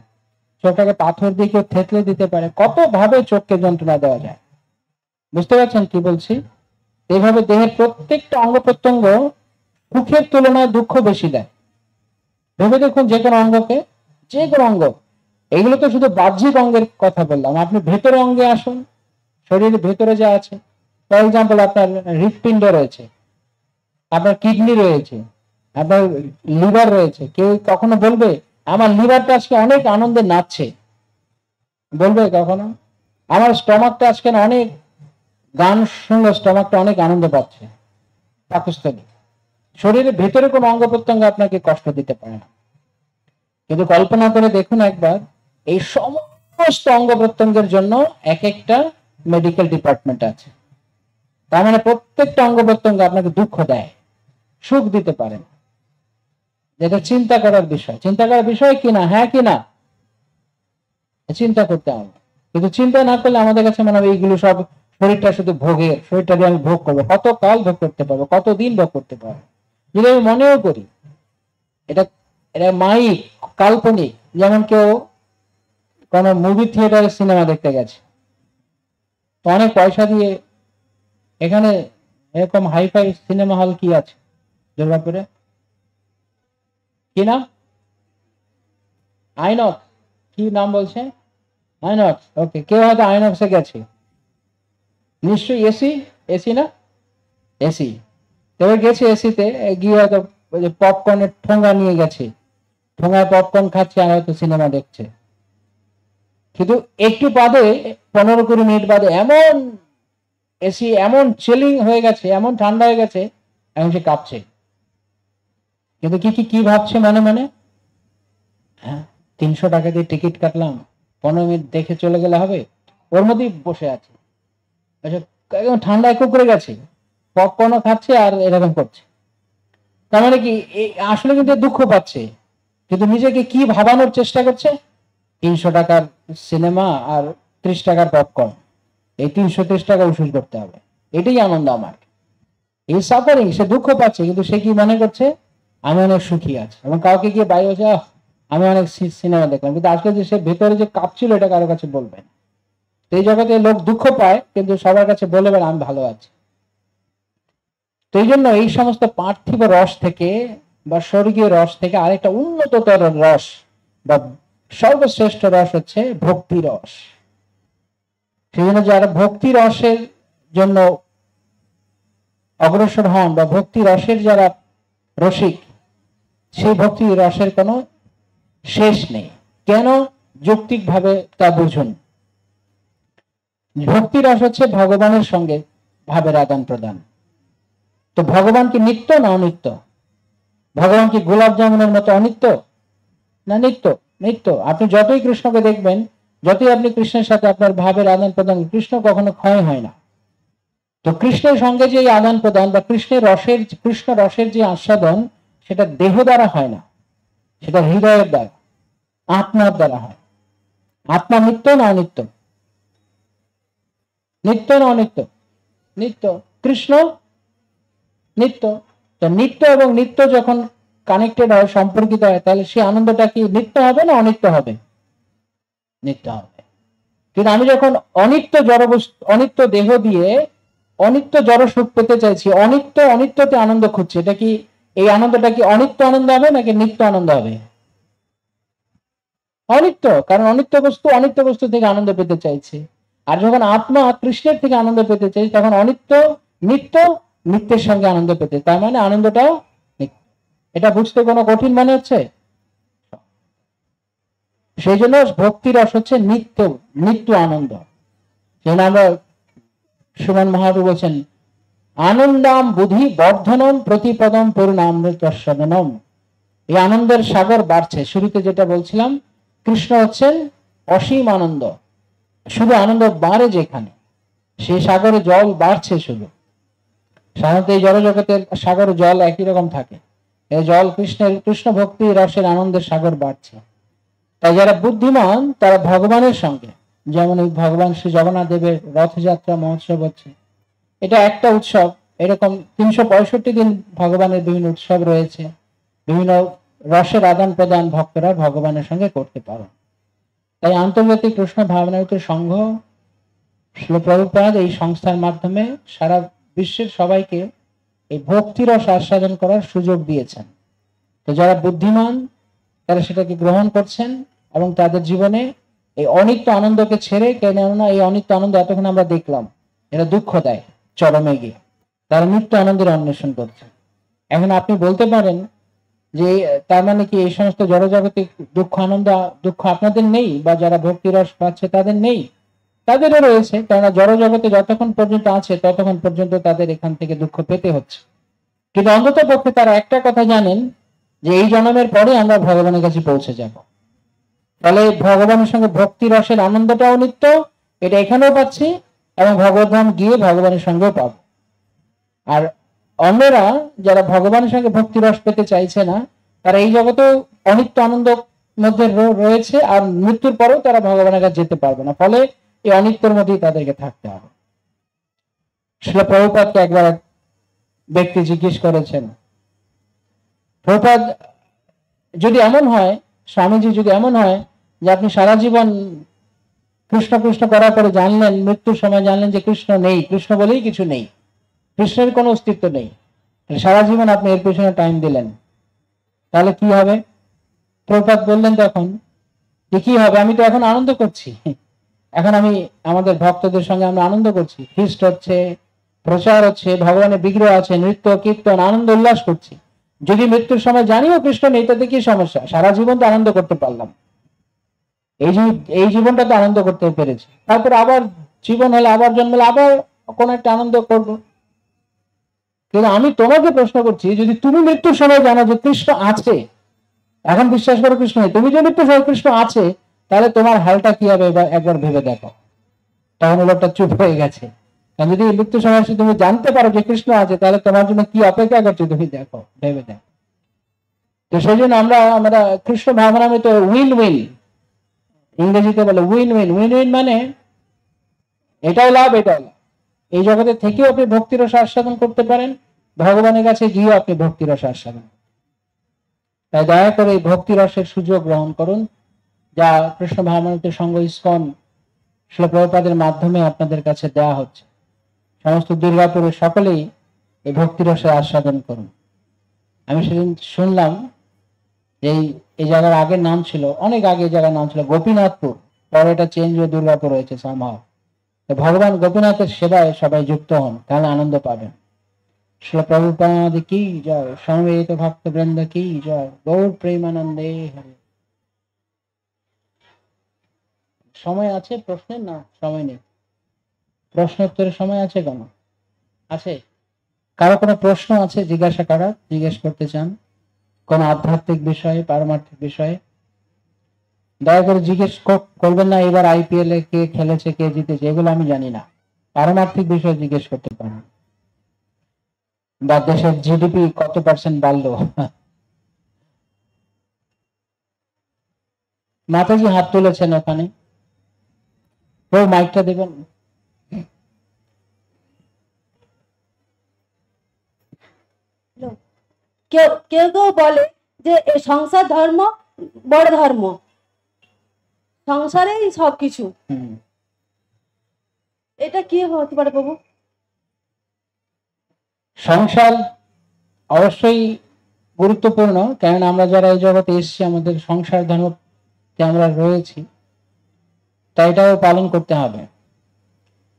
চোখটাকে পাথর দিয়ে কেউ থেতলে দিতে পারে, কত ভাবে চোখকে যন্ত্রণা দেওয়া যায়। বুঝতে পারছেন কি বলছি? এইভাবে দেহের প্রত্যেকটা অঙ্গ প্রত্যঙ্গ সুখের তুলনায় দুঃখ বেশি দেয়। ভেবে দেখুন যে কোনো অঙ্গকে, যে কোনো অঙ্গ, এগুলো তো শুধু বাহ্যিক অঙ্গের কথা বললাম, আপনি ভেতরে অঙ্গে আসুন, শরীরের ভেতরে যা আছে। ফর এক্সাম্পল, আপনার হৃৎপিণ্ড রয়েছে, আপনার কিডনি রয়েছে, আপনার লিভার রয়েছে। কেউ কখনো বলবে আমার লিভারটা আজকে অনেক আনন্দে নাচছে? বলবে কখনো? আমার স্টমাকটা আজকে অনেক গান শুনলে স্টমাকটা অনেক আনন্দ পাচ্ছে? পাকস্থলী। শরীরের ভেতরে কোনো অঙ্গ প্রত্যঙ্গ আপনাকে কষ্ট দিতে পারে না। কিন্তু কল্পনা করে দেখুন একবার, এই সমস্ত অঙ্গ প্রত্যঙ্গের জন্য এক একটা মেডিকেল ডিপার্টমেন্ট আছে। তার মানে প্রত্যেকটা অঙ্গ প্রত্যঙ্গ আপনাকে দুঃখ দেয়, সুখ দিতে পারেন। যেটা চিন্তা করার বিষয়। চিন্তা করার বিষয় কিনা? হ্যাঁ কিনা? চিন্তা করতে হবে। কিন্তু চিন্তা না করলে আমাদের কাছে মনে হবে এইগুলো সব, শরীরটা শুধু ভোগের, শরীরটা দিয়ে আমি ভোগ করবো, কত কাল ভোগ করতে পারবো, কতদিন ভোগ করতে পারবো। যদি আমি মনেও করি এটা এটা মাইক, কাল্পনিক। যেমন কেউ কোন মুভি থিয়েটারে সিনেমা দেখতে গেছে, তো অনেক পয়সা দিয়ে, এখানে এরকম হাইফাই সিনেমা হল কি আছে দুর্গাপুরে? কি নাম? আইনক্স। কি নাম বলছে? আইনক্স। ওকে, কেউ হয়তো আইনক্সে গেছে, নিশ্চয়ই এসি। এসি না? এসি। তবে গেছে এসিতে, গিয়ে হয়তো পপকর্নের ঠোঙ্গা নিয়ে গেছে, ঠোঙ্গায় পপকর্ন খাচ্ছে আর হয়তো সিনেমা দেখছে। কিন্তু একটু বাদে, 15-20 মিনিট বাদে এমন এসি এমন চিলিং হয়ে গেছে, এমন ঠান্ডা হয়ে গেছে, এখন সে কাঁপছে। কিন্তু কি ভাবছে মনে মনে? হ্যাঁ, 300 টাকা দিয়ে টিকিট কাটলাম, 15 মিনিট দেখে চলে গেলে হবে? ওর মধ্যেই বসে আছে, একদম ঠান্ডায় কুকুরে গেছে, পপকর্নও খাচ্ছে আর এরকম করছে। তার মানে কি, আসলে কিন্তু দুঃখ পাচ্ছে, কিন্তু নিজেকে কি ভাবানোর চেষ্টা করছে? 300 টাকার সিনেমা আর 30 টাকার পপকর্ন, এই 330 টাকা উসুল করতে হবে, এটাই আনন্দ আমার। এই সাফারিং, সে দুঃখ পাচ্ছে, কিন্তু সে কি মনে করছে? আমি অনেক সুখী আছি। এবং কাউকে গিয়ে বাইরে বলছে আমি অনেক সিনেমা দেখলাম, কিন্তু আসলে যে সে ভেতরে যে কাঁপছিল, এটা কারো কাছে বলবেন। এই জগতে লোক দুঃখ পায়, কিন্তু সবার কাছে বলবেন আমি ভালো আছি। তো এই জন্য এই সমস্ত পার্থিব রস থেকে বা স্বর্গীয় রস থেকে আরেকটা উন্নততর রস বা সর্বশ্রেষ্ঠ রস হচ্ছে ভক্তি রস। সেই জন্য যারা ভক্তি রসের জন্য অগ্রসর হন বা ভক্তি রসের যারা রসিক, সেই ভক্তি রসের কোনো শেষ নেই। কেন? যৌক্তিক ভাবে তা বুঝুন। ভক্তি রস হচ্ছে ভগবানের সঙ্গে ভাবের আদান প্রদান। তো ভগবান কি নিত্য না অনিত্য? ভগবান কি গোলাপ জামুনের মতো অনিত্য না নিত্য? নিত্য। আপনি যতই কৃষ্ণকে দেখবেন, যতই আপনি কৃষ্ণের সাথে আপনার ভাবের আদান প্রদান, কৃষ্ণ কখনো ক্ষয় হয় না। তো কৃষ্ণের সঙ্গে যে আদান প্রদান বা কৃষ্ণ রসের যে আস্বাদন, সেটা দেহ দ্বারা হয় না, সেটা হৃদয়ের দ্বারা, আত্মার দ্বারা হয়। আত্মা নিত্য না অনিত্য? নিত্য না অনিত্য? নিত্য। কৃষ্ণ নিত্য। তো নিত্য এবং নিত্য যখন কানেক্টেড হয়, সম্পর্কিত হয়, তাহলে সেই আনন্দটা কি নিত্য হবে না অনিত্য হবে? নিত্য হবে। কিন্তু আমি যখন অনিত্য অনিত্য দেহ দিয়ে অনিত্য জড় সুখ পেতে চাইছি, অনিত্যতে আনন্দ খুঁজছি, এটা কি, এই আনন্দটা কি অনিত্য আনন্দ হবে নাকি নিত্য আনন্দ হবে? অনিত্য। কারণ অনিত্য বস্তু থেকে আনন্দ পেতে চাইছে। আর যখন আত্মা কৃষ্ণের থেকে আনন্দ পেতে চাই, তখন নিত্য নিত্যের সঙ্গে আনন্দ পেতে, তার মানে আনন্দটাও নিত্য। এটা বুঝতে কোনো কঠিন মনে হচ্ছে? সেই জন্য ভক্তি রস হচ্ছে নিত্য আনন্দ। যেন আমরা, সুমন মহাপ্রভু বলছেন, আনন্দাম বুদ্ধি বর্ধনম প্রতিপদম পূর্ণামৃতস্বদনম। এই আনন্দের সাগর বাড়ছে। শুরুতে যেটা বলছিলাম, কৃষ্ণ হচ্ছেন অসীম আনন্দ। শুধু আনন্দ বাড়ে যেখানে, সেই সাগরে জল বাড়ছে শুধু। সাধারণত এই জড়জগতের সাগরে জল একই রকম থাকে, এই জল কৃষ্ণ ভক্তি রসের আনন্দের সাগর বাড়ছে। তাই যারা বুদ্ধিমান তারা ভগবানের সঙ্গে, যেমন এই ভগবান শ্রী জগন্নাথ দেবের রথযাত্রা মহোৎসব হচ্ছে, এটা একটা উৎসব। এরকম 365 দিন ভগবানের বিভিন্ন উৎসব রয়েছে, বিভিন্ন রসের আদান প্রদান ভক্তরা ভগবানের সঙ্গে করতে পারে। তাই আন্তর্জাতিক কৃষ্ণ ভাবনামৃত সংঘ শ্রীল প্রভুপাদ এই সংস্থার মাধ্যমে সারা বিশ্বের সবাইকে এই ভক্তিরস আস্বাদন করার সুযোগ দিয়েছেন। তো যারা বুদ্ধিমান তারা সেটাকে গ্রহণ করছেন এবং তাদের জীবনে এই অনিত্য আনন্দকে ছেড়ে, কেননা এই অনিত্য আনন্দ এতক্ষণ আমরা দেখলাম এটা দুঃখ দেয় চরমে গিয়ে, তারা নিত্য আনন্দের অন্বেষণ করছেন। এখন আপনি বলতে পারেন যে তার মানে কি এই সমস্ত জড়জাগতিক দুঃখ আপনাদের নেই, বা যারা ভক্তিরস পাচ্ছে তাদের নেই? তাদেরও রয়েছে, কেননা জড়জগতে যতক্ষণ পর্যন্ত আছে ততক্ষণ পর্যন্ত তাদের এখান থেকে দুঃখ পেতে হচ্ছে। কিন্তু অন্তত পক্ষে তারা একটা কথা জানেন যে এই জন্মের পরে আমরা ভগবানের কাছে পৌঁছে যাব। ফলে ভগবানের সঙ্গে ভক্তি রসের আনন্দটাও নিত্য, এটা এখানেও পাচ্ছি, এবং ভগবদ্ধাম গিয়ে ভগবানের সঙ্গেও পাব। আর অন্যরা যারা ভগবানের সঙ্গে ভক্তি রস পেতে চাইছে না, তারা এই জগতেও অনিত্য আনন্দ মধ্যে রয়েছে, আর মৃত্যুর পরেও তারা ভগবানের কাছে যেতে পারবে না। ফলে এই অনিত্যের মধ্যেই তাদেরকে থাকতে হবে। শ্রীল প্রভুপাদকে একবার এক ব্যক্তি জিজ্ঞেস করেছেন, প্রভুপাদ যদি এমন হয়, স্বামীজি যদি এমন হয় যে আপনি সারা জীবন কৃষ্ণ কৃষ্ণ করার পরে জানলেন, মৃত্যুর সময় জানলেন যে কৃষ্ণ নেই, কৃষ্ণ বলেই কিছু নেই, কৃষ্ণের কোনো অস্তিত্ব নেই, সারা জীবন আপনি এর পেছনে টাইম দিলেন, তাহলে কি হবে? প্রভুপাদ বললেন তখন যে কি হবে, আমি তো এখন আনন্দ করছি, এখন আমি আমাদের ভক্তদের সঙ্গে আমরা আনন্দ করছি, ফিস্ট হচ্ছে, প্রচার হচ্ছে, ভগবানের বিগ্রহ আছে, নৃত্য কীর্তন, আনন্দ উল্লাস করছি। যদি মৃত্যুর সময় জানিও কৃষ্ণ নেই, তাতে কি সমস্যা? সারা জীবন তো আনন্দ করতে পারলাম, এই জীবনটা তো আনন্দ করতে পেরেছি, তারপর আবার জীবন হলে, আবার জন্মলে আবার কোন একটা আনন্দ করব। কিন্তু আমি তোমাকে প্রশ্ন করছি, যদি তুমি মৃত্যুর সময় জানো যে কৃষ্ণ আছে, এখন বিশ্বাস করো কৃষ্ণ নেই, তুমি যদি মৃত্যুর সময় কৃষ্ণ আছে, তাহলে তোমার হালটা কি হবে একবার ভেবে দেখো। তখন লোকটা চুপ হয়ে গেছে। কারণ যদি মৃত্যুর সময় তুমি জানতে পারো যে কৃষ্ণ আছে, তাহলে তোমার জন্য কি অপেক্ষা করছে তুমি দেখো, ভেবে দেখো। তো সেই জন্য আমরা কৃষ্ণ ভাবনামে তো উইন উইন, ইংরেজিতে বলে উইন উইন। উইন উইন মানে এটাও লাভ, এটাও লাভ। এই জগতে থেকেও আপনি ভক্তিরস আস্বাদন করতে পারেন, ভগবানের কাছে গিয়েও আপনি ভক্তিরস আস্বাদন। তাই দয়া করে এই ভক্তিরসের সুযোগ গ্রহণ করুন, যা কৃষ্ণ ভাবনামৃত সংঘ ইসকন শ্রীল প্রভুপাদের মাধ্যমে আপনাদের কাছে দেওয়া হচ্ছে। সমস্ত দুর্গাপুরের সকলেই এই ভক্তিরসের আস্বাদন করুন। আমি সেদিন শুনলাম এই জায়গার আগের নাম ছিল, অনেক আগে জায়গার নাম ছিল গোপীনাথপুর, পরে এটা চেঞ্জ হয়ে দুর্গাপুর হয়েছে সামহাও। তো ভগবান গোপীনাথের সেবায় সবাই যুক্ত হন, তাহলে আনন্দ পাবেন। শ্রীল প্রভুপাদ কি জয়, সমবেত ভক্ত বৃন্দ কি জয়, গৌর প্রেমানন্দে হরে। সময় আছে প্রশ্নের? না, সময় নেই। প্রশ্নোত্তরের সময় আছে? কেন আছে? কারো কোনো প্রশ্ন আছে জিজ্ঞাসা করার, জিজ্ঞেস করতে চান কোন আধ্যাত্মিক বিষয়ে, পারমার্থিক বিষয়ে? দয়া করে জিজ্ঞেস করবেন না এবার আইপিএল এ কে খেলেছে, কে জিতেছে, এগুলো আমি জানি না। পারমার্থিক বিষয়ে জিজ্ঞেস করতে পারেন, বা দেশের জিডিপি কত % বাড়লো। মাতাজি হাত তুলেছেন ওখানে, ও মাইকটা দেবেন। কেউ কেউ বলে যে সংসার ধর্ম বড় ধর্ম, সংসারেই সবকিছু, এটা কি হতে পারে প্রভু? সংসার অবশ্যই গুরুত্বপূর্ণ, কারণ আমরা যারা এই জগতে এসেছি, আমাদের সংসার ধর্মতে আমরা রয়েছি, তাই এটাও পালন করতে হবে।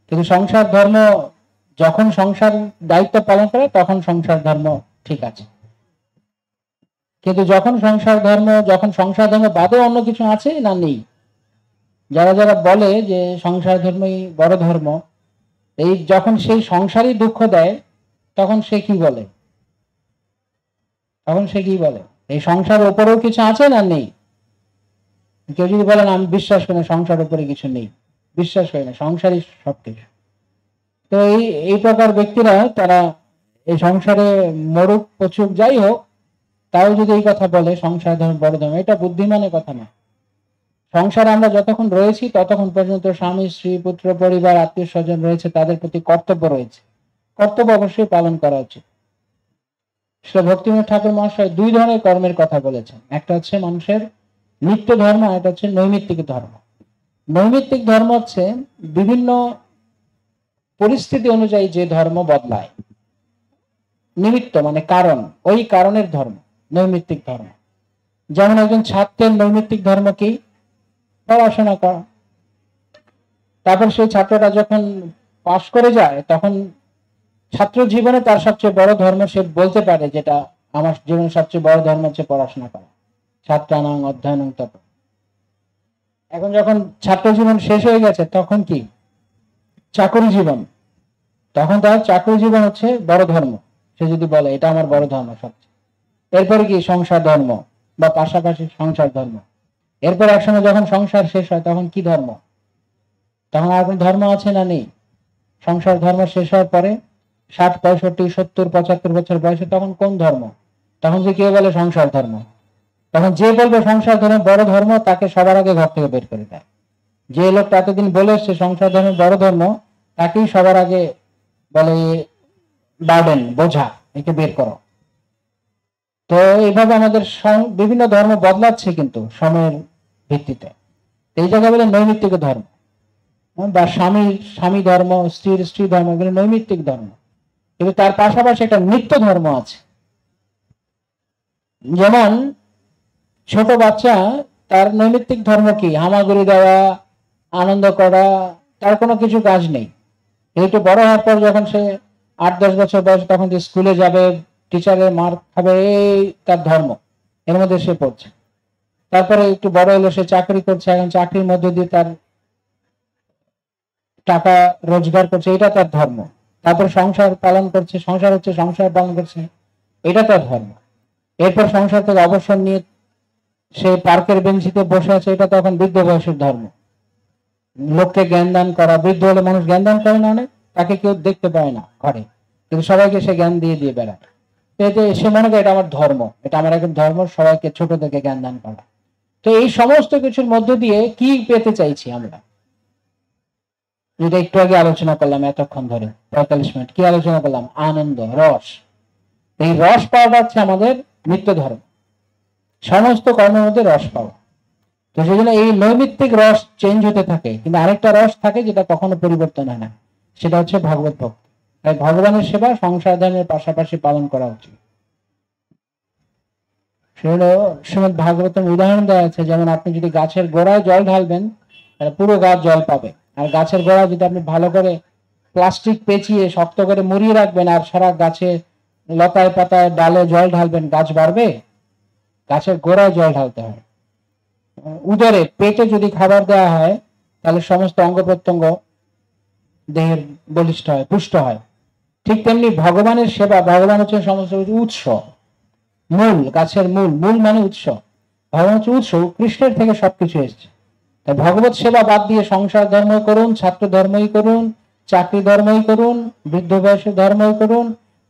কিন্তু সংসার ধর্ম যখন সংসার দায়িত্ব পালন করে তখন সংসার ধর্ম ঠিক আছে, কিন্তু যখন সংসার ধর্ম বাদেও অন্য কিছু আছে না নেই, যারা যারা বলে যে সংসার ধর্মই বড় ধর্ম, এই যখন সেই সংসারই দুঃখ দেয় তখন সে কি বলে? এই সংসারের উপরেও কিছু আছে না নেই? কেউ যদি বলেন আমি বিশ্বাস করি না সংসার উপরে কিছু নেই, বিশ্বাস করি না, সংসারই সবকিছু, তো এই প্রকার ব্যক্তিরা তারা এই সংসারে মরুক পচুক যাই হোক, তাও যদি এই কথা বলে সংসার ধর্ম বড় ধর্ম, এটা বুদ্ধিমানের কথা না। সংসারে আমরা যতক্ষণ রয়েছি ততক্ষণ পর্যন্ত স্বামী স্ত্রী পুত্র পরিবার আত্মীয় স্বজন রয়েছে, তাদের প্রতি কর্তব্য রয়েছে, কর্তব্য অবশ্যই পালন করা উচিত। শ্রী ভক্তিবিনোদ ঠাকুর মহাশয় দুই ধরনের কর্মের কথা বলেছেন। একটা হচ্ছে মানুষের নিত্য ধর্ম, এটা হচ্ছে নৈমিত্তিক ধর্ম। নৈমিত্তিক ধর্ম হচ্ছে বিভিন্ন পরিস্থিতি অনুযায়ী যে ধর্ম বদলায়, নিমিত্ত মানে কারণ, ওই কারণের ধর্ম নৈমিত্তিক ধর্ম। যেমন একজন ছাত্রের নৈমিত্তিক ধর্ম কি? পড়াশোনা করা। তারপর সেই ছাত্রটা যখন পাশ করে যায়, তখন ছাত্র জীবনে তার সবচেয়ে বড় ধর্ম সে বলতে পারে, যেটা আমার জীবনের সবচেয়ে বড় ধর্ম হচ্ছে পড়াশোনা করা। ছাত্রানাং অধ্যয়নং তপ। এখন যখন ছাত্র জীবন শেষ হয়ে গেছে, তখন কি? চাকরি জীবন। তখন তার চাকরি জীবন হচ্ছে বড় ধর্ম। সে যদি বলে এটা আমার বড় ধর্ম সবচেয়ে। এরপরে কি? সংসার ধর্ম বা পাশাপাশি সংসার ধর্ম। এরপর একসময় যখন সংসার শেষ হয়, তখন কি ধর্ম? তখন আর কোন ধর্ম আছে না নেই? সংসার ধর্ম শেষ হওয়ার পরে 60, 65, 70, 75 বছর বয়সে তখন কোন ধর্ম? তখন যে কেউ বলে সংসার ধর্ম। তখন যে বলবে সংসার ধর্ম বড় ধর্ম, তাকে সবার আগে ঘর থেকে বের করে দেয়। যে লোকটা এতদিন বলে এসছে সংসার ধর্ম বড় ধর্ম, তাকেই সবার আগে বলে বার্ডেন, বোঝা, একে বের করো। তো এইভাবে আমাদের বিভিন্ন ধর্ম বদলাচ্ছে কিন্তু সময়ের ভিত্তিতে। এই জায়গায় বলে নৈমিত্তিক ধর্ম, বা স্বামীর স্বামী ধর্ম, স্ত্রীর স্ত্রী ধর্ম, এগুলো নৈমিত্তিক ধর্ম। কিন্তু তার পাশাপাশি একটা নিত্য ধর্ম আছে। যেমন ছোট বাচ্চা, তার নৈমিত্তিক ধর্ম কি? হামাগুড়ি দেওয়া, আনন্দ করা, তার কোনো কিছু কাজ নেই। একটু বড় হওয়ার পর যখন সে 8-10 বছর বয়স, তখন যে স্কুলে যাবে, টিচারের মার খাবে, এই তার ধর্ম, এর মধ্যে সে পড়ছে। তারপরে একটু বড় হলো, সে চাকরি করছে, এখন চাকরির মধ্যে দিয়ে তার টাকা রোজগার করছে, এটা তার ধর্ম। তারপর সংসার পালন করছে, সংসার হচ্ছে সংসার পালন করছে, এটা তার ধর্ম। এরপর সংসার থেকে অবসর নিয়ে সে পার্কের বেঞ্চিতে বসে আছে, এটা তখন বৃদ্ধ বয়সের ধর্ম। লোককে জ্ঞান দান করা, বৃদ্ধ হলে মানুষ জ্ঞান দান করে না অনেক, তাকে কেউ দেখতে পায় না ঘরে, কিন্তু সবাইকে সে জ্ঞান দিয়ে দিয়ে বেড়ায়। এতে সে মনে করে এটা আমার ধর্ম, এটা আমার একজন ধর্ম, সবাইকে ছোট থেকে জ্ঞান দান করা। তো এই সমস্ত কিছুর মধ্য দিয়ে কি পেতে চাইছি আমরা? যেটা একটু আগে আলোচনা করলাম, এতক্ষণ ধরে 45 মিনিট কি আলোচনা করলাম? আনন্দ, রস। এই রস পাওয়াটা হচ্ছে আমাদের নিত্য ধর্ম, সমস্ত কর্মের মধ্যে রস পাওয়া। তো সেই জন্য এই নৈমিত্তিক রস চেঞ্জ হতে থাকে, কিন্তু আরেকটা রস থাকে যেটা কখনো পরিবর্তন হয় না, সেটা হচ্ছে ভগবত ভক্তি। তাই ভগবানের সেবা সংসার ধর্মের পাশাপাশি পালন করা উচিত। সেগুলো শ্রীমদ ভাগবতের উদাহরণ দেওয়া আছে। যেমন আপনি যদি গাছের গোড়ায় জল ঢালবেন, তাহলে পুরো গাছ জল পাবে। আর গাছের গোড়া যদি আপনি ভালো করে প্লাস্টিক পেঁচিয়ে শক্ত করে মুড়িয়ে রাখবেন, আর সারা গাছে লতায় পাতায় ডালে জল ঢালবেন, গাছ বাড়বে? গাছের গোড়ায় জল ঢালতে হয়। উদরে, পেটে যদি খাবার দেওয়া হয়, তাহলে সমস্ত অঙ্গ প্রত্যঙ্গ দেহের বলিষ্ঠ হয়, পুষ্ট হয়। ঠিক তেমনি ভগবানের সেবা, ভগবান হচ্ছে সমস্ত উৎস, মূল, গাছের মূল। মূল মানে উৎস। ভগবান হচ্ছে উৎস, কৃষ্ণের থেকে সবকিছু এসছে। তাই ভগবত সেবা বাদ দিয়ে সংসার ধর্ম করুন, ছাত্র ধর্মই করুন, চাকরি ধর্মই করুন, বৃদ্ধ বয়সের ধর্মই করুন,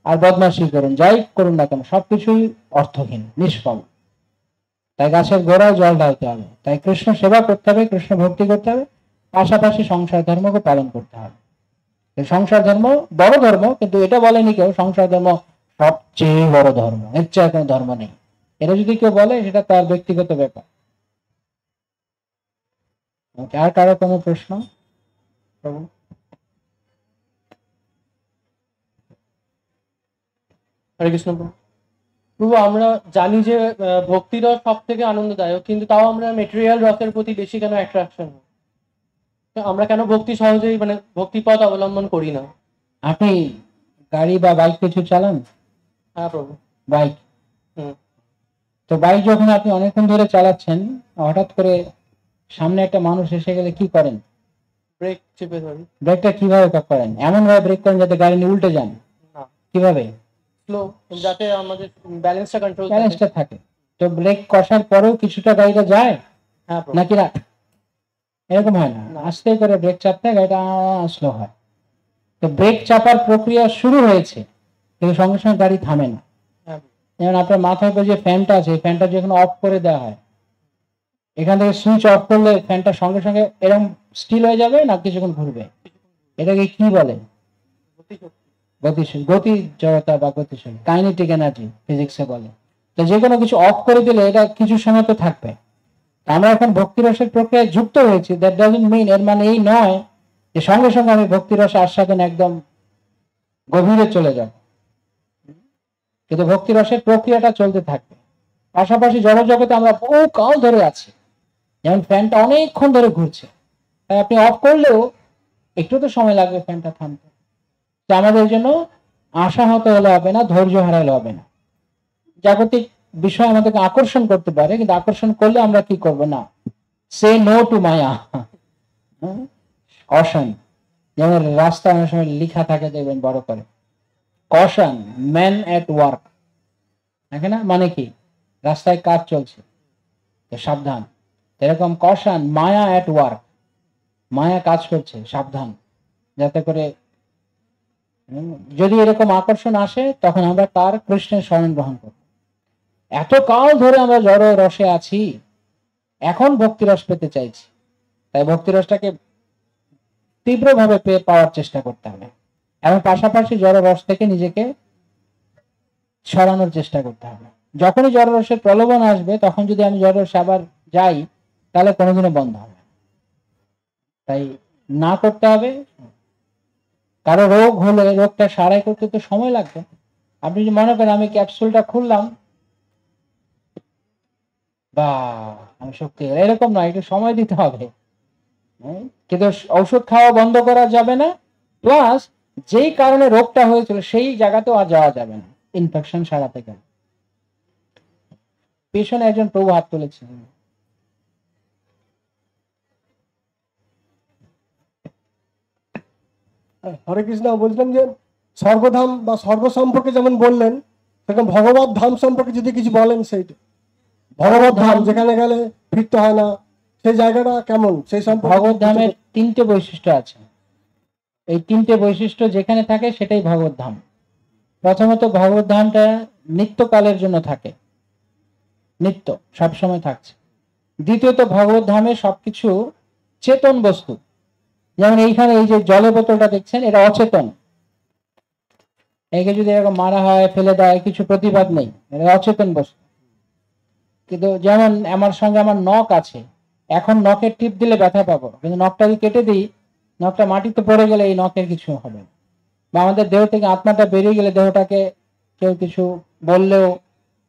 আর বদমাশি করুন, যাই করুন না কেন, সবকিছুই অর্থহীন, নিষ্ফল। তাই গাছের গোড়ায় জল ঢালতে হবে। তাই কৃষ্ণ সেবা করতে হবে, কৃষ্ণ ভক্তি করতে হবে, পাশাপাশি সংসার ধর্মকে পালন করতে হবে। সংসার ধর্ম বড় ধর্ম, কিন্তু এটা বলেনি কেউ সংসার ধর্ম সবচেয়ে বড় ধর্ম, এর চেয়ে কোনো ধর্ম নেই। এটা যদি কেউ বলে, সেটা তার ব্যক্তিগত ব্যাপার। আর কারো কোনো প্রশ্ন? প্রভু হরে কৃষ্ণ প্রভু। প্রভু, আমরা জানি যে ভক্তি রস সব থেকে আনন্দদায়ক, কিন্তু তাও আমরা মেটেরিয়াল রসের প্রতি বেশি কেন অ্যাট্রাকশন? আমরা কেন ভক্তি সহজেই মানে ভক্তি পথ অবলম্বন করি না? আপনি গাড়ি বা বাইক কিছু চালান? হ্যাঁ প্রভু। বাইক। হুম। তো বাইক যখন আপনি অনেকক্ষণ ধরে চালাচ্ছেন, হঠাৎ করে সামনে একটা মানুষ এসে গেলে কি করেন? ব্রেক চেপে ধরি। ব্রেকটা কিভাবে করেন? এমন ভাবে ব্রেক করেন যাতে গাড়ি নিয়ে উল্টে যান? না, কিভাবে? স্লো, যাতে আমাদের ব্যালেন্সটা কন্ট্রোল ব্যালেন্সটা থাকে। তো ব্রেক কষার পরেও কিছুটা গাড়িটা যায় হ্যাঁ প্রভু। নাকি না? এরকম হয় না, আস্তে করে ব্রেক চাপতে গাড়িটা স্লো হয়। তো ব্রেক চাপার প্রক্রিয়া শুরু হয়েছে, কিন্তু সঙ্গে সঙ্গে গাড়ি থামে না। হ্যাঁ। যেমন আপনার মাথার উপর যে ফ্যানটা আছে, এই ফ্যানটা যখন অফ করে দেওয়া হয়, এখান থেকে সুইচ অফ করলে ফ্যানটা সঙ্গে সঙ্গে এরকম স্টিল হয়ে যাবে না কিছুক্ষণ ঘুরবে? এটাকে কি বলে? গতিশীল, গতি জড়তা বা গতিশীল, কাইনেটিক এনার্জি ফিজিক্সে বলে। তো যে কোনো কিছু অফ করে দিলে এটা কিছু সময় তো থাকবে। আমরা এখন ভক্তিরসের প্রক্রিয়ায় যুক্ত হয়েছি, দ্যাট ডাজন্ট মিন, এর মানে এই নয় যে সঙ্গে সঙ্গে আমি ভক্তিরসে আস্বাদন একদম গভীরে চলে যাব। কিন্তু ভক্তিরসের প্রক্রিয়াটা চলতে থাকবে। পাশাপাশি জড়জগতে আমরা বহু কাল ধরে আছি, যেমন ফ্যানটা অনেকক্ষণ ধরে ঘুরছে, তাই আপনি অফ করলেও একটু তো সময় লাগবে ফ্যানটা থামতে। তো আমাদের জন্য আশাহত হলে হবে না, ধৈর্য হারালে হবে না। জাগতিক বিষয় আমাদেরকে আকর্ষণ করতে পারে, কিন্তু আকর্ষণ করলে আমরা কি করব না, সে নো টু মায়া। কশন, যেমন রাস্তায় অনেক সময় লেখা থাকে দেখবেন বড় করে, কশন ম্যান এট ওয়ার্ক, দেখে না, মানে কি রাস্তায় কাজ চলছে, সাবধান। এরকম কশন মায়া এট ওয়ার্ক, মায়া কাজ করছে, সাবধান। যাতে করে যদি এরকম আকর্ষণ আসে তখন আমরা তার কৃষ্ণের শরণ গ্রহণ করব। এত কাল ধরে আমরা জড় রসে আছি, এখন ভক্তিরস পেতে চাইছি, তাই ভক্তিরসটাকে তীব্রভাবে পাওয়ার চেষ্টা করতে হবে, এবং পাশাপাশি জড় রস থেকে নিজেকে সরানোর চেষ্টা করতে হবে। যখনই জড় রসের প্রলোভন আসবে তখন যদি আমি জড় রসে আবার যাই তাহলে কোনোদিনও বন্ধ হবে না। তাই না করতে হবে। কারো রোগ হলে রোগটা সারাই করতে তো সময় লাগবে। আপনি যদি মনে করেন আমি ক্যাপসুলটা খুললাম বা আমি শক্তি, এরকম নয়, একটু সময় দিতে হবে। কিন্তু ঔষধ খাওয়া বন্ধ করা যাবে না, প্লাস যেই কারণে রোগটা হয়েছিল সেই জায়গাতেও আর যাওয়া যাবে না, ইনফেকশন সারাতে গেলে। পেছনে একজন প্রভু হাত তুলেছিলেন। হরে কৃষ্ণ, বলছিলাম যে স্বর্গধাম বা স্বর্গ সম্পর্কে যেমন বললেন, সেরকম ভগবত ধাম সম্পর্কে যদি কিছু বলেন। সেইটা ভগবত ধাম যেখানে গেলে ফিরতে হয় না, সেই জায়গাটা কেমন, সেই সম্পর্কে। ভগবত ধামের তিনটে বৈশিষ্ট্য আছে, এই তিনটে বৈশিষ্ট্য যেখানে থাকে সেটাই ভগবত ধাম। প্রথমত ভগবত ধামটা নিত্যকালের জন্য থাকে, নিত্য সবসময় থাকছে। দ্বিতীয়ত ভগবত ধামে সবকিছু চেতন বস্তু, যেমন এইখানে এই যে জলের বোতলটা দেখছেন এটা অচেতন, একে যদি এরকম মারা হয় ফেলে দেয় কিছু প্রতিবাদ নেই, এটা অচেতন বস্তু। কিন্তু যেমন আমার সঙ্গে আমার নখ আছে, এখন নখের টিপ দিলে ব্যথা পাবো, কিন্তু নখটা যদি কেটে দিই, নখটা মাটিতে পড়ে গেলে এই নখের কিছু হবে না। বা আমাদের দেহ থেকে আত্মাটা বেরিয়ে গেলে দেহটাকে কেউ কিছু বললেও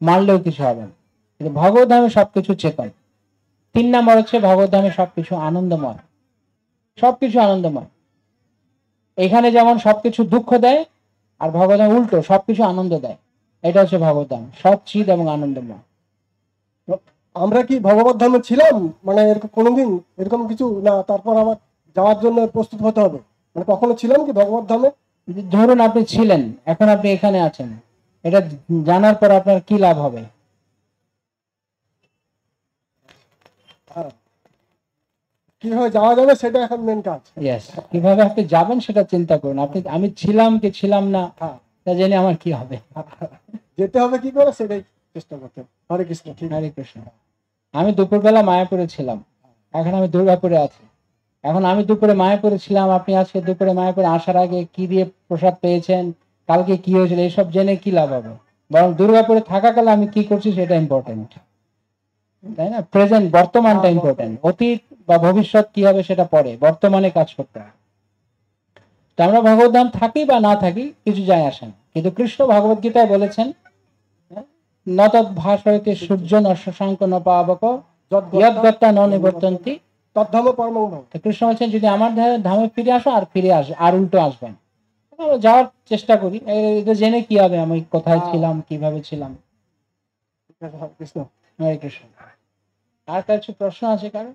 মারলেও কিছু হবে না। কিন্তু ভগবত ধামে সবকিছু চেতন। 3 নম্বর হচ্ছে ভগবত ধামে সবকিছু আনন্দময়, সবকিছু আনন্দময়। এখানে যেমন সবকিছু দুঃখ দেয়, আর ভগবত ধামে উল্টো, সবকিছু আনন্দ দেয়। এটা হচ্ছে ভগবত ধাম, সব চিদ এবং আনন্দময়। আমরা কি ভগবত ধামে ছিলাম, মানে এরকম কোনোদিন এরকম কিছু না, তারপর আবার যাওয়ার জন্য প্রস্তুত হতে হবে, মানে কখনো ছিলাম কি ভগবত ধামে? ধরুন আপনি ছিলেন, এখন আপনি এখানে আছেন, এটা জানার পর আপনার কি লাভ হবে? কিভাবে যাওয়া যাবে সেটা এখন মেন কাজ। ইয়েস, কিভাবে আপনি যাবেন সেটা চিন্তা করুন। আপনি আমি ছিলাম কি ছিলাম না তা জেনে আমার কি হবে? যেতে হবে কি করে সেটাই চেষ্টা করতে হবে। হরে কৃষ্ণ। ঠিক আছে। হরে কৃষ্ণ। আমি দুপুরবেলা মায়াপুরে ছিলাম, এখন আমি দুর্গাপুরে আছি। এখন আমি দুপুরে মায়াপুরে ছিলাম, আপনি আজকে দুপুরে মায়াপুরে আসার আগে কি দিয়ে প্রসাদ পেয়েছেন, কালকে কি হয়েছিল, এইসব জেনে কি লাভ হবে? বরং দুর্গাপুরে থাকাকালে আমি কি করছি সেটা ইম্পর্টেন্ট, তাই না? প্রেজেন্ট, বর্তমানটা ইম্পর্টেন্ট। অতীত বা ভবিষ্যৎ কি হবে সেটা পরে, বর্তমানে কাজ করতে হবে। তো আমরা ভগবত ধাম থাকি বা না থাকি কিছু যায় আসে না, কিন্তু কৃষ্ণ ভগবত গীতায় বলেছেন, নত ভাষয়তে সূর্য ন শশাঙ্ক ন পাবক যদ্গত্তা ন নিবর্তন্তি তদ্ধাম পরমং ভব। তো কৃষ্ণ বলছেন যদি আমার ধামে ফিরে আসো, আর ফিরে আসো, আর উল্টো আসবেন। আমরা যাওয়ার চেষ্টা করি, এটা জেনে কি হবে আমি কোথায় ছিলাম, কিভাবে ছিলাম। হরে কৃষ্ণ। হরে কৃষ্ণ। আর কিছু প্রশ্ন আছে কারো?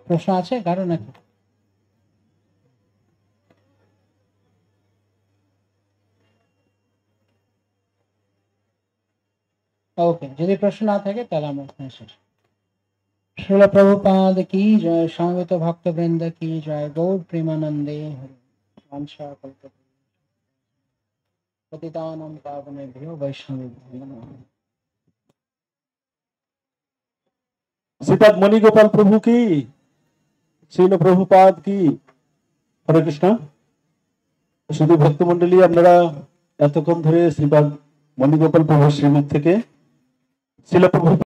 প্রশ্ন আছে কারো নাকি? ওকে, যদি প্রশ্ন না থাকে তাহলে আমরা এখানে শেষ। श्रील प्रभुपाद की जय, समवेत भक्त वृंद की जय, गौर प्रेमानंदे हरि। वांछा कल्पतरुभ्यश्च पतितानां पावनेभ्यो वैष्णवेभ्यो नमः। শ্রীপাদ মণিগোপাল প্রভু কি, শ্রীল প্রভুপাদ কি। হরে কৃষ্ণ। শুধু ভক্তমন্ডলী, আপনারা এতক্ষণ ধরে শ্রীপাদ মণিগোপাল প্রভুর শ্রীমুখ থেকে শ্রীল প্রভু